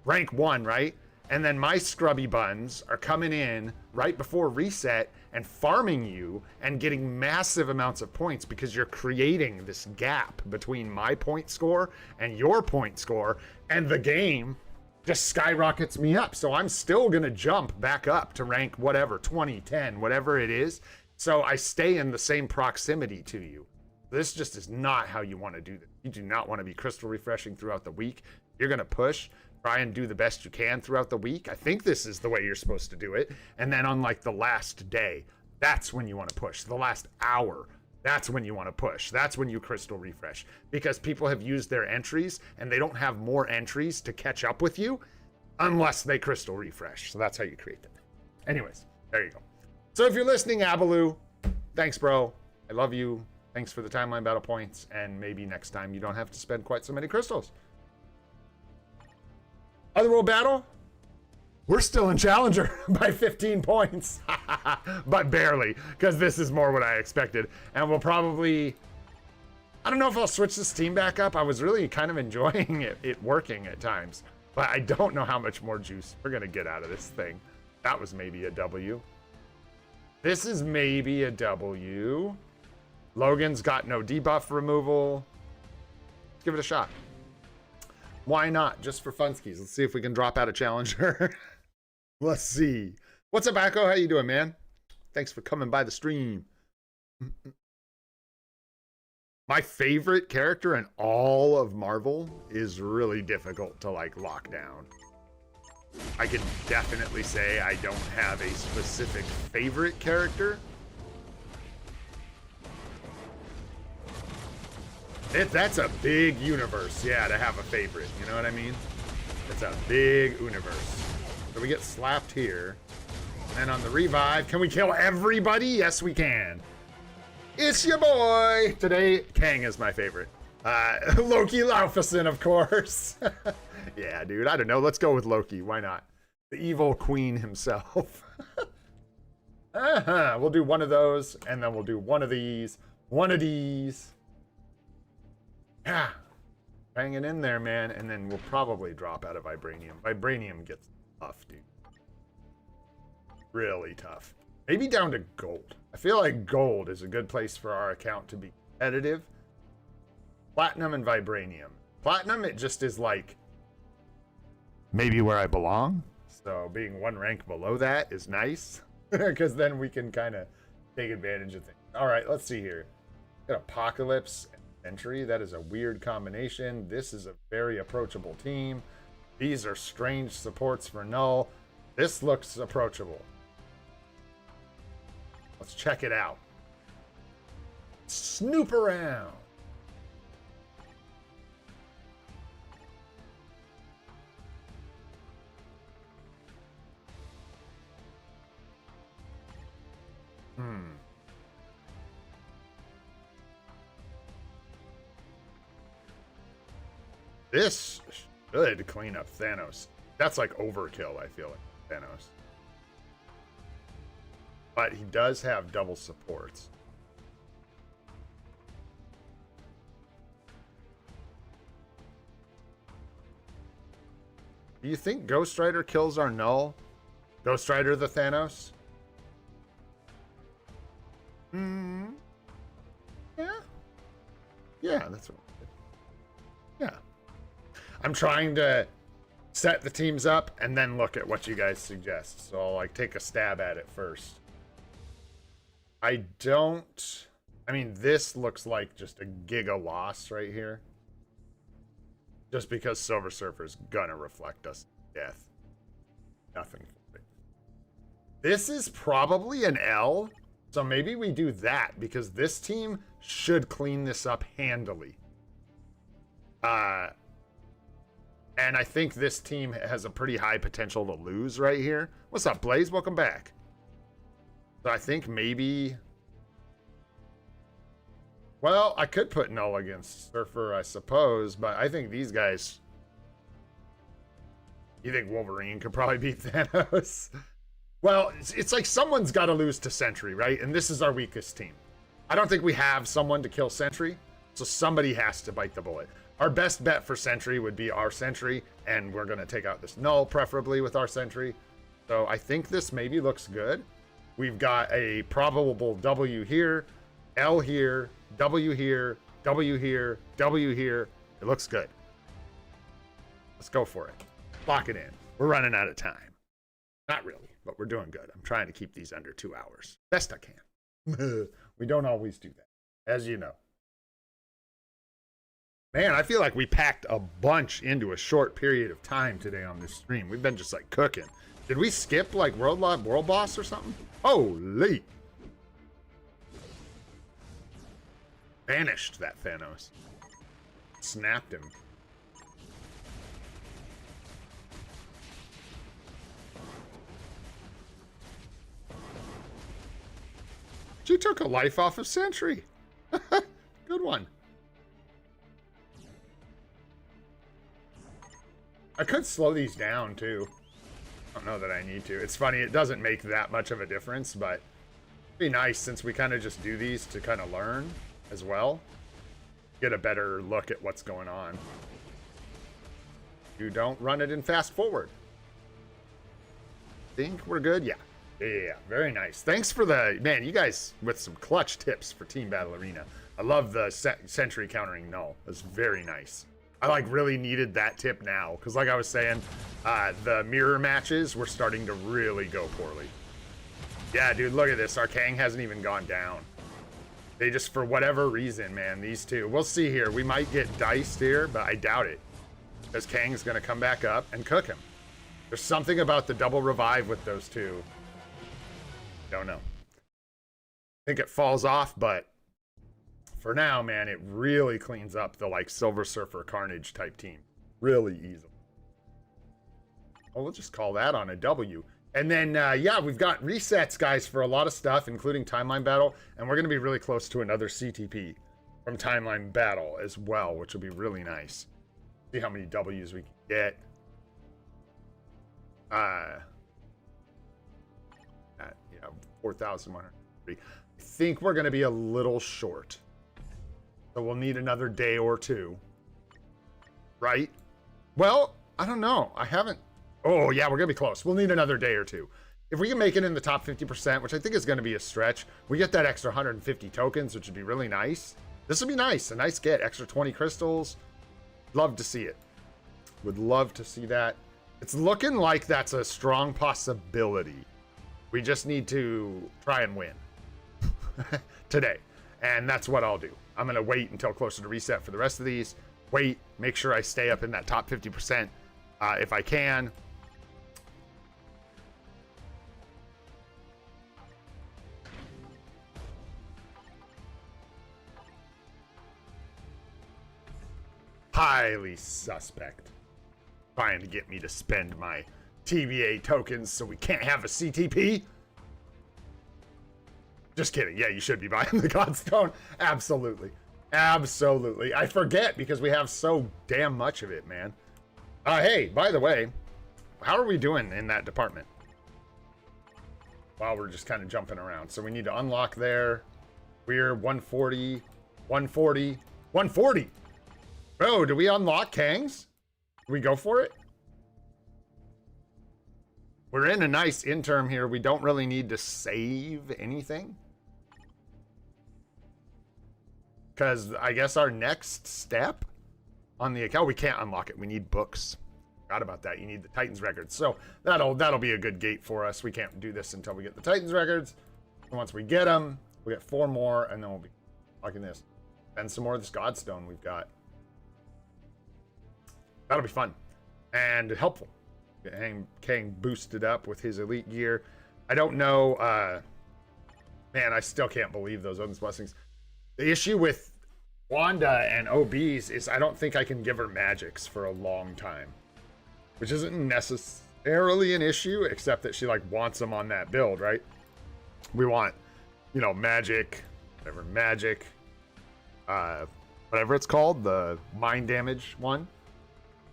rank 1, right? And then my scrubby buns are coming in right before reset and farming you and getting massive amounts of points because you're creating this gap between my point score and your point score, and the game just skyrockets me up. So I'm still gonna jump back up to rank whatever, 20, 10, whatever it is. So I stay in the same proximity to you. This just is not how you want to do this. You do not want to be crystal refreshing throughout the week. You're gonna push, try and do the best you can throughout the week. I think this is the way you're supposed to do it. And then on like the last day, that's when you want to push. The last hour, that's when you want to push. That's when you crystal refresh, because people have used their entries and they don't have more entries to catch up with you unless they crystal refresh. So that's how you create them. Anyways, there you go. So if you're listening, Abaloo, thanks, bro. I love you. Thanks for the timeline battle points. And maybe next time you don't have to spend quite so many crystals. Otherworld battle, we're still in Challenger by 15 points, but barely, because this is more what I expected. And we'll probably, I don't know if I'll switch this team back up. I was really kind of enjoying it working at times, but I don't know how much more juice we're going to get out of this thing. That was maybe a W. This is maybe a W. Logan's got no debuff removal. Let's give it a shot. Why not? Just for funskies. Let's see if we can drop out a Challenger. Let's see. What's up, Echo? How you doing, man? Thanks for coming by the stream. My favorite character in all of Marvel is really difficult to like lock down. I can definitely say I don't have a specific favorite character. That's a big universe, yeah, to have a favorite. You know what I mean? It's a big universe. So we get slapped here. And on the revive, can we kill everybody? Yes, we can. It's your boy. Today, Kang is my favorite. Loki Laufeyson, of course. Yeah, dude, I don't know. Let's go with Loki. Why not? The evil queen himself. We'll do one of those, and then we'll do one of these. One of these. Yeah, hanging in there, man. And then we'll probably drop out of Vibranium. Vibranium gets tough, dude. Really tough. Maybe down to gold. I feel like gold is a good place for our account to be competitive. Platinum and Vibranium. Platinum, it just is like maybe where I belong. So being one rank below that is nice, because then we can kind of take advantage of things. All right, let's see here. Got Apocalypse entry. That is a weird combination. This is a very approachable team. These are strange supports for Null. This looks approachable. Let's check it out. Snoop around. This should clean up Thanos. That's like overkill, I feel like, Thanos. But he does have double supports. Do you think Ghost Rider kills our Null? Ghost Rider the Thanos? Yeah. Yeah, that's what I did. Yeah. I'm trying to set the teams up and then look at what you guys suggest. So I'll like take a stab at it first. I mean, this looks like just a giga loss right here. Just because Silver Surfer's gonna reflect us to death. Nothing for it. This is probably an L. So maybe we do that, because this team should clean this up handily. And I think this team has a pretty high potential to lose right here. What's up, Blaze? Welcome back. So I think maybe... Well, I could put Null against Surfer, I suppose, but I think these guys... You think Wolverine could probably beat Thanos? Well, it's like someone's got to lose to Sentry, right? And this is our weakest team. I don't think we have someone to kill Sentry, so somebody has to bite the bullet. Our best bet for Sentry would be our Sentry, and we're going to take out this Null, preferably with our Sentry. So I think this maybe looks good. We've got a probable W here, L here, W here, W here, W here. It looks good. Let's go for it. Lock it in. We're running out of time. Not really, but we're doing good. I'm trying to keep these under 2 hours. Best I can. We don't always do that, as you know. Man, I feel like we packed a bunch into a short period of time today on this stream. We've been just like cooking. Did we skip like World Boss or something? Holy! Vanished that Thanos. Snapped him. She took a life off of Sentry. Good one. I could slow these down too. I don't know that I need to. It's funny, it doesn't make that much of a difference, but it'd be nice since we kind of just do these to kind of learn as well. Get a better look at what's going on. You don't run it in fast forward. Think we're good? Yeah. Yeah, very nice. Thanks for the, man, you guys with some clutch tips for Team Battle Arena. I love the Sentry countering Null. That's very nice. I like really needed that tip now because like I was saying, the mirror matches were starting to really go poorly. Yeah, dude, look at this. Our Kang hasn't even gone down. They just, for whatever reason, man, these two. We'll see here. We might get diced here, but I doubt it because Kang's going to come back up and cook him. There's something about the double revive with those two. Don't know. I think it falls off, but for now, man, it really cleans up the like Silver Surfer Carnage type team. Really easily. Well, we'll just call that on a W. And then, yeah, we've got resets, guys, for a lot of stuff, including Timeline Battle. And we're going to be really close to another CTP from Timeline Battle as well, which will be really nice. See how many W's we can get. 4,103. I think we're going to be a little short. So we'll need another day or two. Right? Well, I don't know. I haven't... Oh, yeah, we're going to be close. We'll need another day or two. If we can make it in the top 50%, which I think is going to be a stretch, we get that extra 150 tokens, which would be really nice. This would be nice. A nice get. Extra 20 crystals. Love to see it. Would love to see that. It's looking like that's a strong possibility. We just need to try and win today. And that's what I'll do. I'm going to wait until closer to reset for the rest of these. Wait, make sure I stay up in that top 50% if I can. Highly suspect. Trying to get me to spend my TBA tokens so we can't have a CTP. Just kidding. Yeah, you should be buying the Godstone. Absolutely. Absolutely. I forget because we have so damn much of it, man. Hey, by the way, how are we doing in that department? While we're just kind of jumping around. So we need to unlock there. We're 140, 140, 140. Bro, do we unlock Kangs? Do we go for it? We're in a nice interim here. We don't really need to save anything. Because I guess our next step on the account, we can't unlock it. We need books. Forgot about that. You need the Titans records. So that'll be a good gate for us. We can't do this until we get the Titans records. And once we get them, we get 4 more, and then we'll be locking this. And some more of this Godstone we've got. That'll be fun and helpful. Kang boosted up with his elite gear. I don't know. Man, I still can't believe those Odin's Blessings. The issue with Wanda and OBs is I don't think I can give her magics for a long time. which isn't necessarily an issue, except that she like wants them on that build, right? We want, you know, magic, whatever it's called, the mind damage one.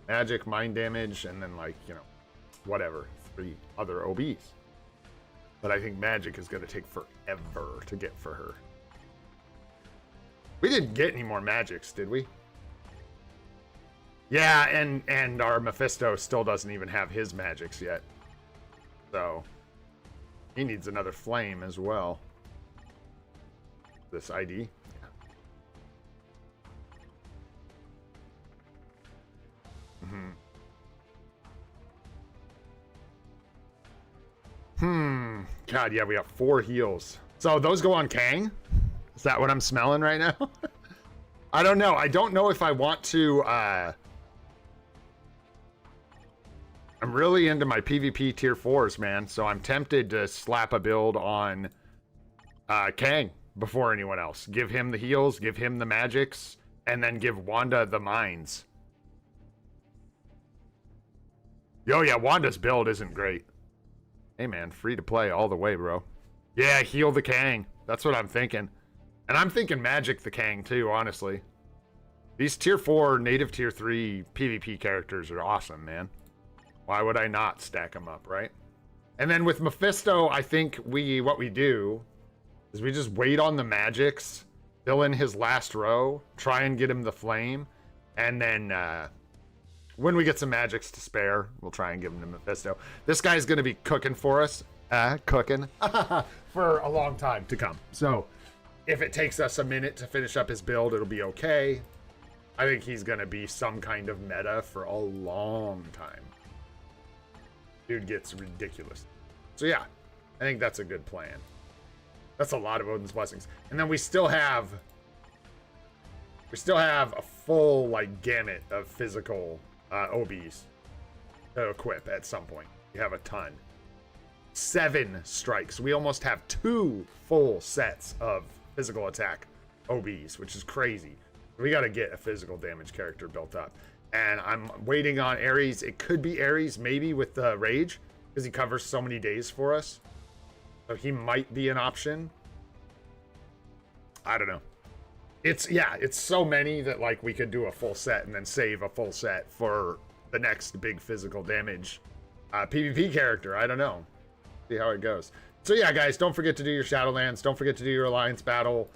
Magic, mind damage, and then like, you know, whatever, 3 other OBs. But I think magic is going to take forever to get for her. We didn't get any more magics, did we? Yeah, and our Mephisto still doesn't even have his magics yet. So, he needs another flame as well. This ID. God, yeah, we got 4 heals. So those go on Kang? Is that what I'm smelling right now? I don't know. I don't know if I want to... I'm really into my PvP tier 4s, man. So I'm tempted to slap a build on Kang before anyone else. Give him the heals, give him the magics, and then give Wanda the mines. Yo, yeah, Wanda's build isn't great. Hey, man, free to play all the way, bro. Yeah, heal the Kang. That's what I'm thinking. And I'm thinking magic the Kang, too, honestly. These tier 4, native tier 3 PvP characters are awesome, man. Why would I not stack them up, right? And then with Mephisto, I think what we do is we just wait on the magics, fill in his last row, try and get him the flame, and then... when we get some magics to spare, we'll try and give them to Mephisto. This guy's going to be cooking for us. Cooking. For a long time to come. So, if it takes us a minute to finish up his build, it'll be okay. I think he's going to be some kind of meta for a long time. Dude gets ridiculous. So, yeah. I think that's a good plan. That's a lot of Odin's Blessings. And then we still have a full, like, gamut of physical... OBs to equip at some point. We have a ton. 7 strikes. We almost have 2 full sets of physical attack OBs, which is crazy. We got to get a physical damage character built up. And I'm waiting on Ares. It could be Ares, maybe with the Rage, because he covers so many days for us. So he might be an option. I don't know. It's so many that like we could do a full set and then save a full set for the next big physical damage PvP character. I don't know. See how it goes. So yeah, guys, don't forget to do your Shadowlands. Don't forget to do your Alliance battle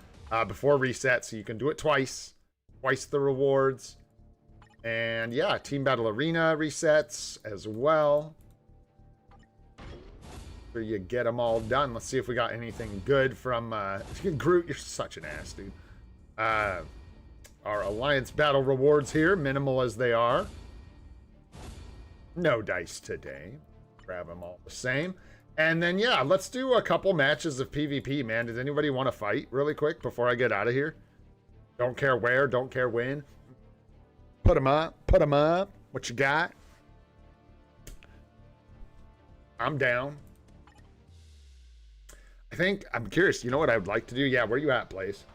before reset, so you can do it twice the rewards. And yeah, Team Battle Arena resets as well. So you get them all done. Let's see if we got anything good from Groot. You're such an ass, dude. Our Alliance battle rewards here, minimal as they are. No dice today. Grab them all the same. And then, yeah, let's do a couple matches of PvP, man. Does anybody want to fight really quick before I get out of here? Don't care where, don't care when. Put them up, put them up. What you got? I'm down. I'm curious. You know what I would like to do? Yeah, where you at, Blaze?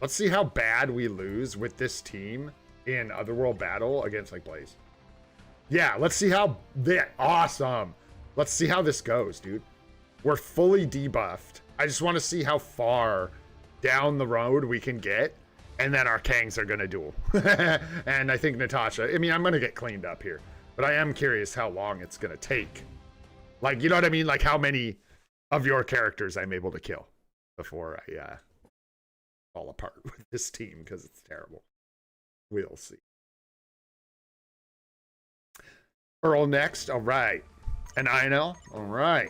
Let's see how bad we lose with this team in Otherworld Battle against, like, Blaze. Yeah, let's see how... Awesome. Let's see how this goes, dude. We're fully debuffed. I just want to see how far down the road we can get, and then our Kangs are going to duel. And I think Natasha... I mean, I'm going to get cleaned up here, but I am curious how long it's going to take. Like, you know what I mean? Like, how many of your characters I'm able to kill before I... fall apart with this team, because it's terrible. We'll see. Earl next. All right. And Ino. All right.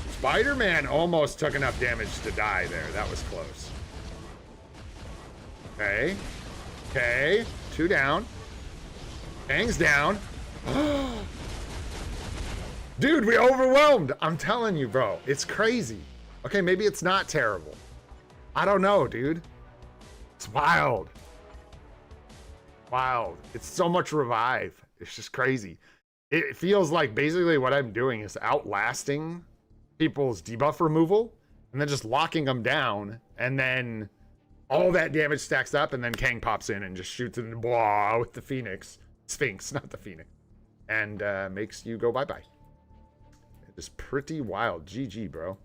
Spider-Man almost took enough damage to die there. That was close. Okay. Okay. 2 down. Kang's down. Dude, we overwhelmed. I'm telling you, bro. It's crazy. Okay, maybe it's not terrible. I don't know, dude. It's wild. Wild. It's so much revive. It's just crazy. It feels like basically what I'm doing is outlasting people's debuff removal and then just locking them down and then All that damage stacks up, and then Kang pops in and just shoots it in blah with the Phoenix. Sphinx, not the Phoenix. And makes you go bye-bye. It is pretty wild. GG, bro.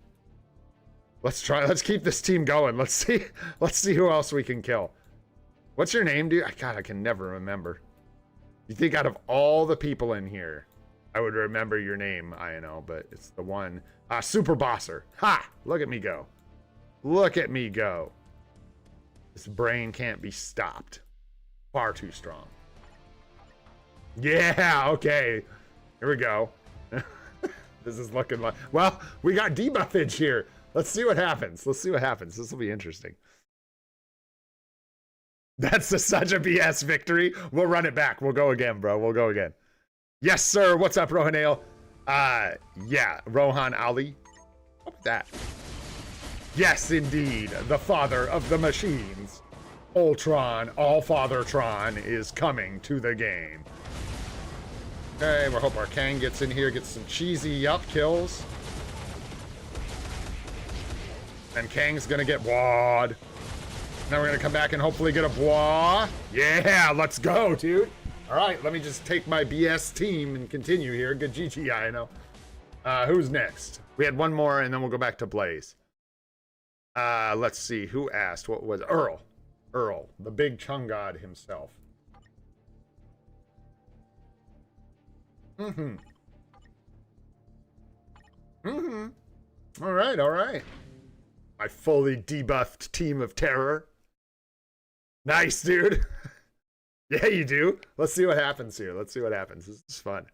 Let's keep this team going. Let's see who else we can kill. What's your name, dude? God, I can never remember. You think out of all the people in here, I would remember your name, I know, but it's the one. Super Bosser. Ha! Look at me go. Look at me go. This brain can't be stopped. Far too strong. Yeah, okay. Here we go. This is looking like... Well, we got debuffage here. Let's see what happens. Let's see what happens. This will be interesting. That's such a BS victory. We'll run it back. We'll go again, bro. We'll go again. Yes, sir. What's up, Rohanale? Yeah, Rohan Ali. What was that? Yes, indeed. The father of the machines. Ultron, All-Father Tron, is coming to the game. Okay, we hope our Kang gets in here, gets some cheesy up kills. And Kang's gonna get wad. Now we're gonna come back and hopefully get a blah. Yeah, let's go, dude. All right, let me just take my BS team and continue here. Good GTI, I know. Who's next? We had one more, and then we'll go back to Blaze. Let's see, who asked? What was Earl? Earl, the big Chung God himself. Mm-hmm. Mm-hmm. All right, all right. My fully debuffed team of terror. Nice, dude. Yeah, you do. Let's see what happens here. Let's see what happens. This is fun.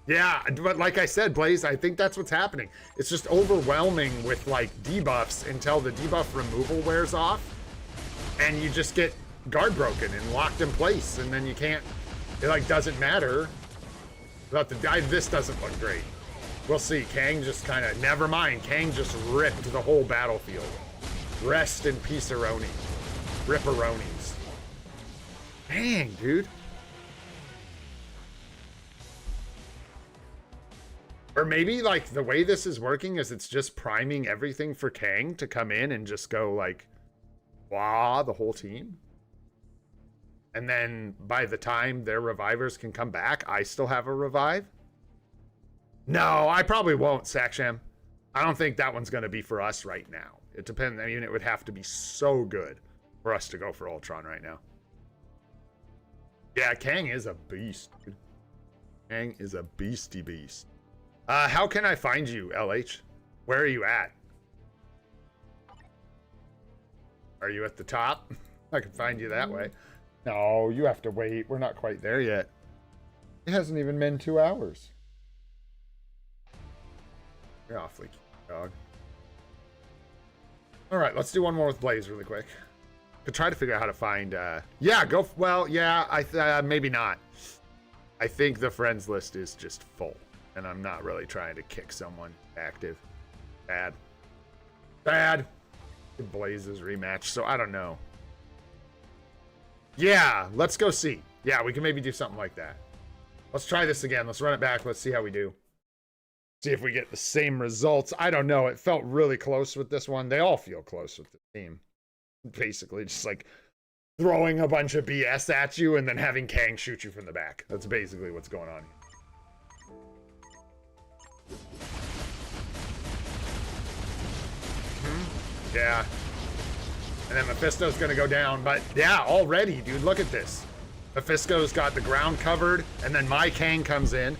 Yeah, but like I said, Blaze, I think that's what's happening. It's just overwhelming with, like, debuffs until the debuff removal wears off. And you just get guard broken and locked in place. And then you can't... It, like, doesn't matter. Without the dive, this doesn't look great. We'll see. Kang just kind of... Never mind. Kang just ripped the whole battlefield. Rest in peace-a-roni. Ripperonis. Dang, dude. Or maybe, like, the way this is working is it's just priming everything for Kang to come in and just go, like, wah, the whole team. And then by the time their revivers can come back, I still have a revive. No, I probably won't, Saksham. I don't think that one's going to be for us right now. It depends. I mean, it would have to be so good for us to go for Ultron right now. Yeah, Kang is a beast, dude. Kang is a beastie beast. How can I find you, LH? Where are you at? Are you at the top? I can find you that way. No, you have to wait. We're not quite there yet. It hasn't even been 2 hours. You're awfully cute, dog. All right, let's do one more with Blaze really quick. Could try to figure out how to find... Yeah, go... Well, yeah, maybe not. I think the friends list is just full. And I'm not really trying to kick someone active. Bad. Bad. Blaze's rematch, so I don't know. Yeah, let's go see. Yeah, we can maybe do something like that. Let's try this again. Let's run it back. Let's see how we do. See if we get the same results. I don't know. It felt really close with this one. They all feel close with the team. Basically, just like throwing a bunch of BS at you and then having Kang shoot you from the back. That's basically what's going on here. Yeah. And then Mephisto's gonna go down, but yeah, already, dude, look at this. Mephisto's got the ground covered, and then my Kang comes in.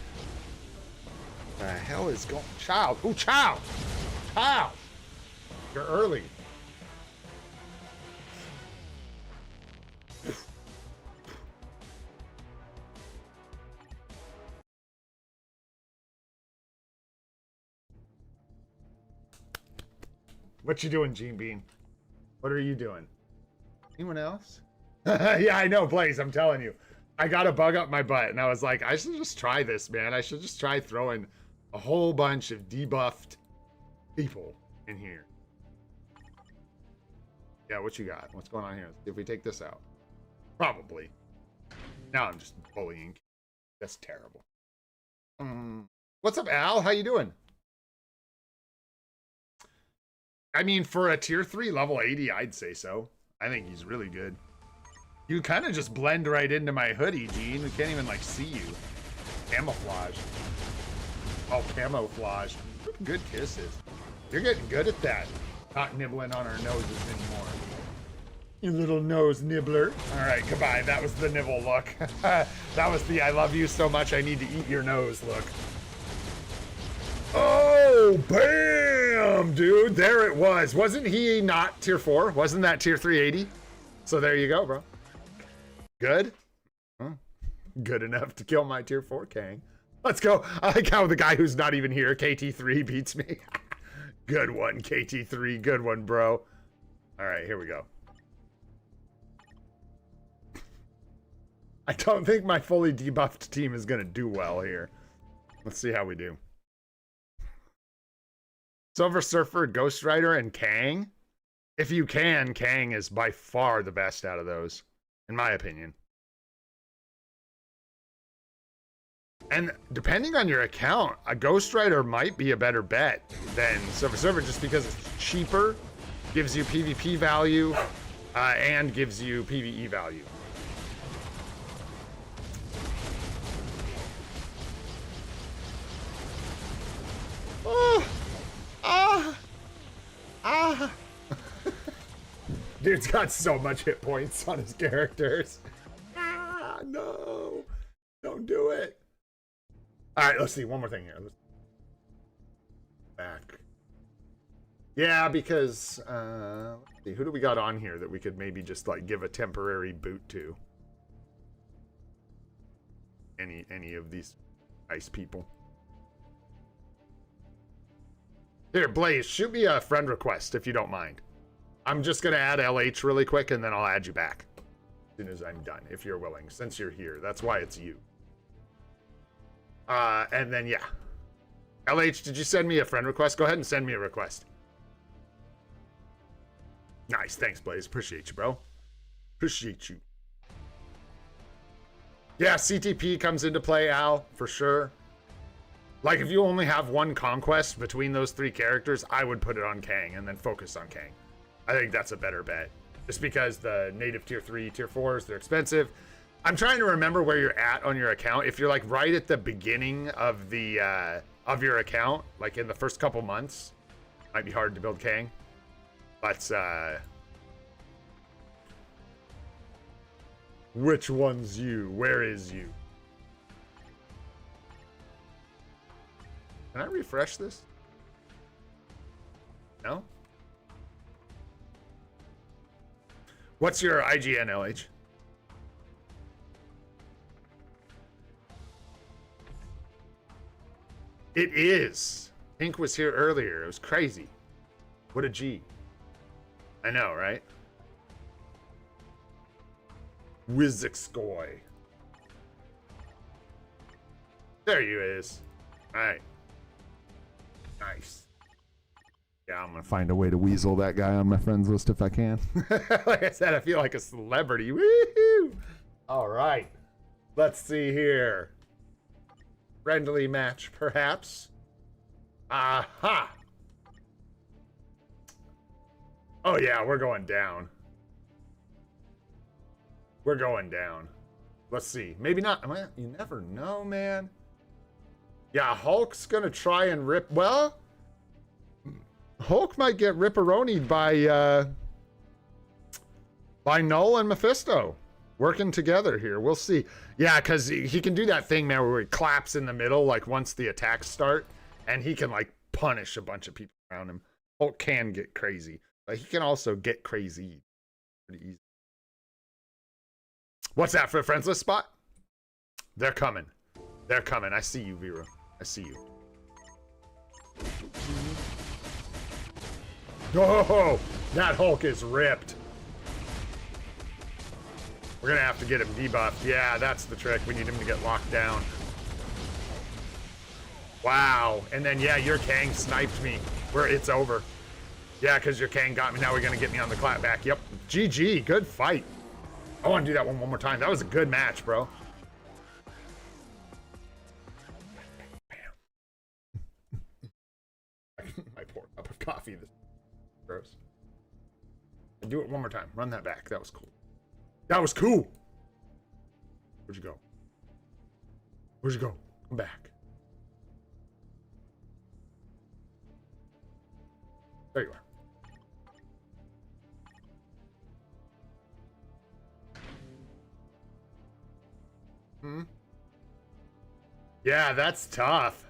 The hell is going... Child. Ooh, child. Child. You're early. What you doing, Gene Bean? What are you doing? Anyone else? Yeah, I know, Blaze, I'm telling you. I got a bug up my butt, and I was like, I should just try this, man. I should just try throwing a whole bunch of debuffed people in here. Yeah, what you got? What's going on here? If we take this out. Probably. Now I'm just bullying. That's terrible. What's up, Al? How you doing? I mean, for a tier 3 level 80, I'd say so. I think he's really good. You kind of just blend right into my hoodie, Gene. We can't even, like, see you. Camouflage. Oh, camouflage. Good kisses. You're getting good at that. Not nibbling on our noses anymore. You little nose nibbler. All right, goodbye. That was the nibble look. That was the I love you so much I need to eat your nose look. Oh, bam, dude. There it was. Wasn't he not tier 4? Wasn't that tier 380? So there you go, bro. Good? Huh? Good enough to kill my tier 4 Kang. Let's go. I like how the guy who's not even here, KT3, beats me. Good one, KT3. Good one, bro. All right, here we go. I don't think my fully debuffed team is going to do well here. Let's see how we do. Silver Surfer, Ghost Rider, and Kang. If you can, Kang is by far the best out of those, in my opinion. And depending on your account, a Ghost Rider might be a better bet than Silver Surfer just because it's cheaper, gives you PvP value, and gives you PvE value. Dude's got so much hit points on his characters. No. Don't do it. All right, let's see. One more thing here. Let's back. Yeah, because let's see. Who do we got on here that we could maybe just like give a temporary boot to? Any of these nice people. Here, Blaze, shoot me a friend request if you don't mind. I'm just going to add LH really quick, and then I'll add you back as soon as I'm done, if you're willing, since you're here. That's why it's you. And then, yeah. LH, did you send me a friend request? Go ahead and send me a request. Nice. Thanks, Blaze. Appreciate you, bro. Appreciate you. Yeah, CTP comes into play, Al, for sure. Like, if you only have one conquest between those 3 characters, I would put it on Kang and then focus on Kang. I think that's a better bet. Just because the native tier 3, tier 4s, they're expensive. I'm trying to remember where you're at on your account. If you're like right at the beginning of the of your account, like in the first couple months, might be hard to build Kang. But which one's you? Where is you? Can I refresh this? No? What's your IGN, LH? It is. Pink was here earlier. It was crazy. What a G. I know, right? Wizixgoy. There you is. All right. Nice. Yeah, I'm gonna find a way to weasel that guy on my friends list if I can. Like I said, I feel like a celebrity. Woohoo! All right. Let's see here. Friendly match, perhaps. Aha! Oh yeah, we're going down. We're going down. Let's see. Maybe not. You never know, man. Yeah, Hulk's gonna try and rip. Well, Hulk might get ripperonied by Null and Mephisto working together here. We'll see. Yeah, because he can do that thing, man, where he claps in the middle, like once the attacks start, and he can like punish a bunch of people around him. Hulk can get crazy, but he can also get crazy pretty easy. What's that for a friends list spot? They're coming. They're coming. I see you, Vera. I see you. Oh, that Hulk is ripped. We're gonna have to get him debuffed. Yeah, that's the trick. We need him to get locked down. Wow. And then, yeah, your Kang sniped me. It's over. Yeah, because your Kang got me. Now we're gonna get me on the clapback. Yep. GG. Good fight. I want to do that one more time. That was a good match, bro. Bam. I pour a cup of coffee. Gross. And do it one more time. Run that back. That was cool. That was cool. Where'd you go? Where'd you go? Come back. There you are. Yeah, that's tough.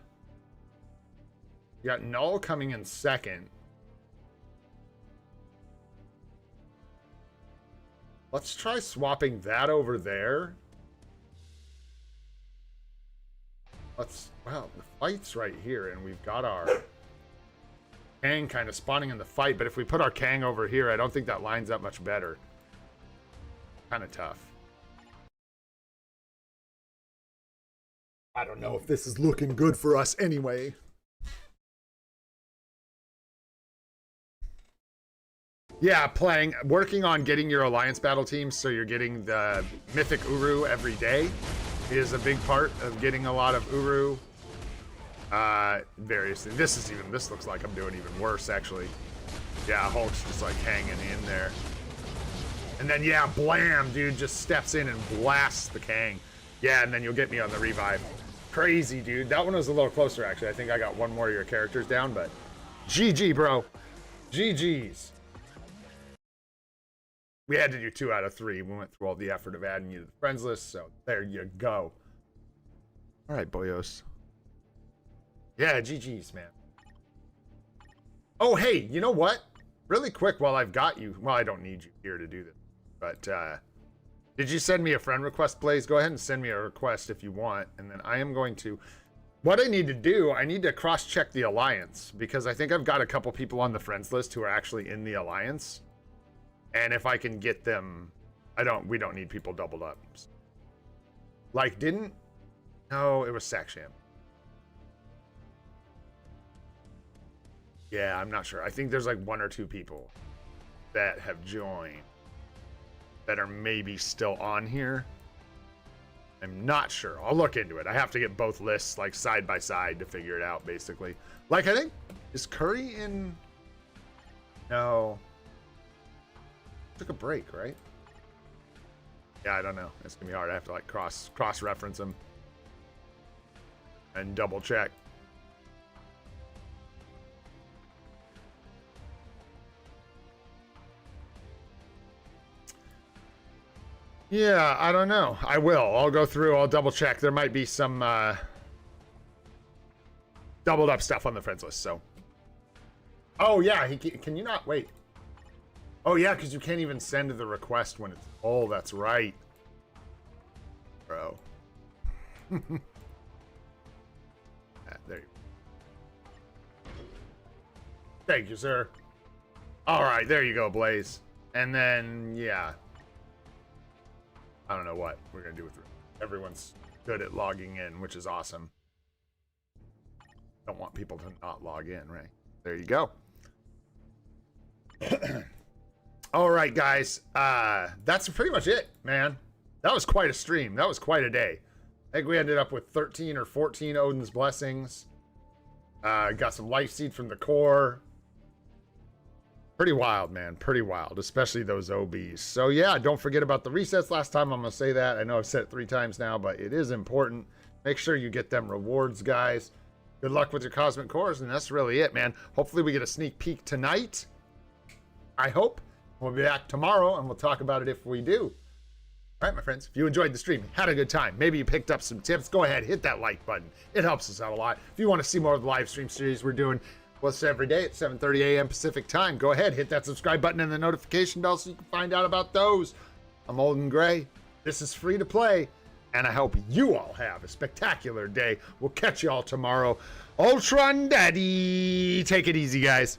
You got Null coming in second. Let's try swapping that over there. Well, the fight's right here, and we've got our Kang kind of spawning in the fight, but if we put our Kang over here, I don't think that lines up much better. Kind of tough. I don't know if this is looking good for us anyway. Yeah, working on getting your alliance battle teams so you're getting the mythic Uru every day is a big part of getting a lot of Uru. Various things. This looks like I'm doing even worse, actually. Yeah, Hulk's just like hanging in there. And then, yeah, blam, dude just steps in and blasts the Kang. Yeah, and then you'll get me on the revive. Crazy, dude. That one was a little closer, actually. I think I got one more of your characters down, but GG, bro. GG's. We had to do 2 out of 3. We went through all the effort of adding you to the friends list, so there you go. All right, boyos. Yeah, GG's, man. Oh, hey, you know what? Really quick while I've got you. Well, I don't need you here to do this, but did you send me a friend request, Blaze? Go ahead and send me a request if you want, and then I am going to... What I need to do, I need to cross-check the alliance, because I think I've got a couple people on the friends list who are actually in the alliance. And if I can get them... We don't need people doubled up. Like, No, it was Saksham. Yeah, I'm not sure. I think there's like 1 or 2 people that have joined that are maybe still on here. I'm not sure. I'll look into it. I have to get both lists like side by side to figure it out, basically. Like, I think, is Curry in? No. Took a break, right? Yeah, I don't know. It's gonna be hard. I have to like cross reference them and double check. Yeah, I don't know. I will. I'll go through. I'll double check. There might be some doubled up stuff on the friends list. So, oh yeah, can you not wait? Oh yeah, because you can't even send the request when it's. Oh, that's right, bro. There you go. Thank you, sir. All right, there you go, Blaze. And then yeah. I don't know what we're gonna do with it. Everyone's good at logging in, which is awesome. Don't want people to not log in, right? There you go. All right, guys. That's pretty much it, man. That was quite a stream. That was quite a day. I think we ended up with 13 or 14 Odin's Blessings. Got some Life Seed from the core. Pretty wild, man. Pretty wild, especially those OBs. So yeah, don't forget about the resets last time. I'm gonna say that. I know I've said it 3 times now, but it is important. Make sure you get them rewards, guys. Good luck with your Cosmic Cores, and that's really it, man. Hopefully we get a sneak peek tonight. I hope. We'll be back tomorrow, and we'll talk about it if we do. All right, my friends, if you enjoyed the stream, had a good time, maybe you picked up some tips, go ahead, hit that like button. It helps us out a lot. If you want to see more of the live stream series we're doing, what's every day at 7:30 a.m. Pacific time, go ahead, hit that subscribe button and the notification bell so you can find out about those. I'm Old and Gray. This is free to play, and I hope you all have a spectacular day. We'll catch you all tomorrow. Ultron Daddy. Take it easy, guys.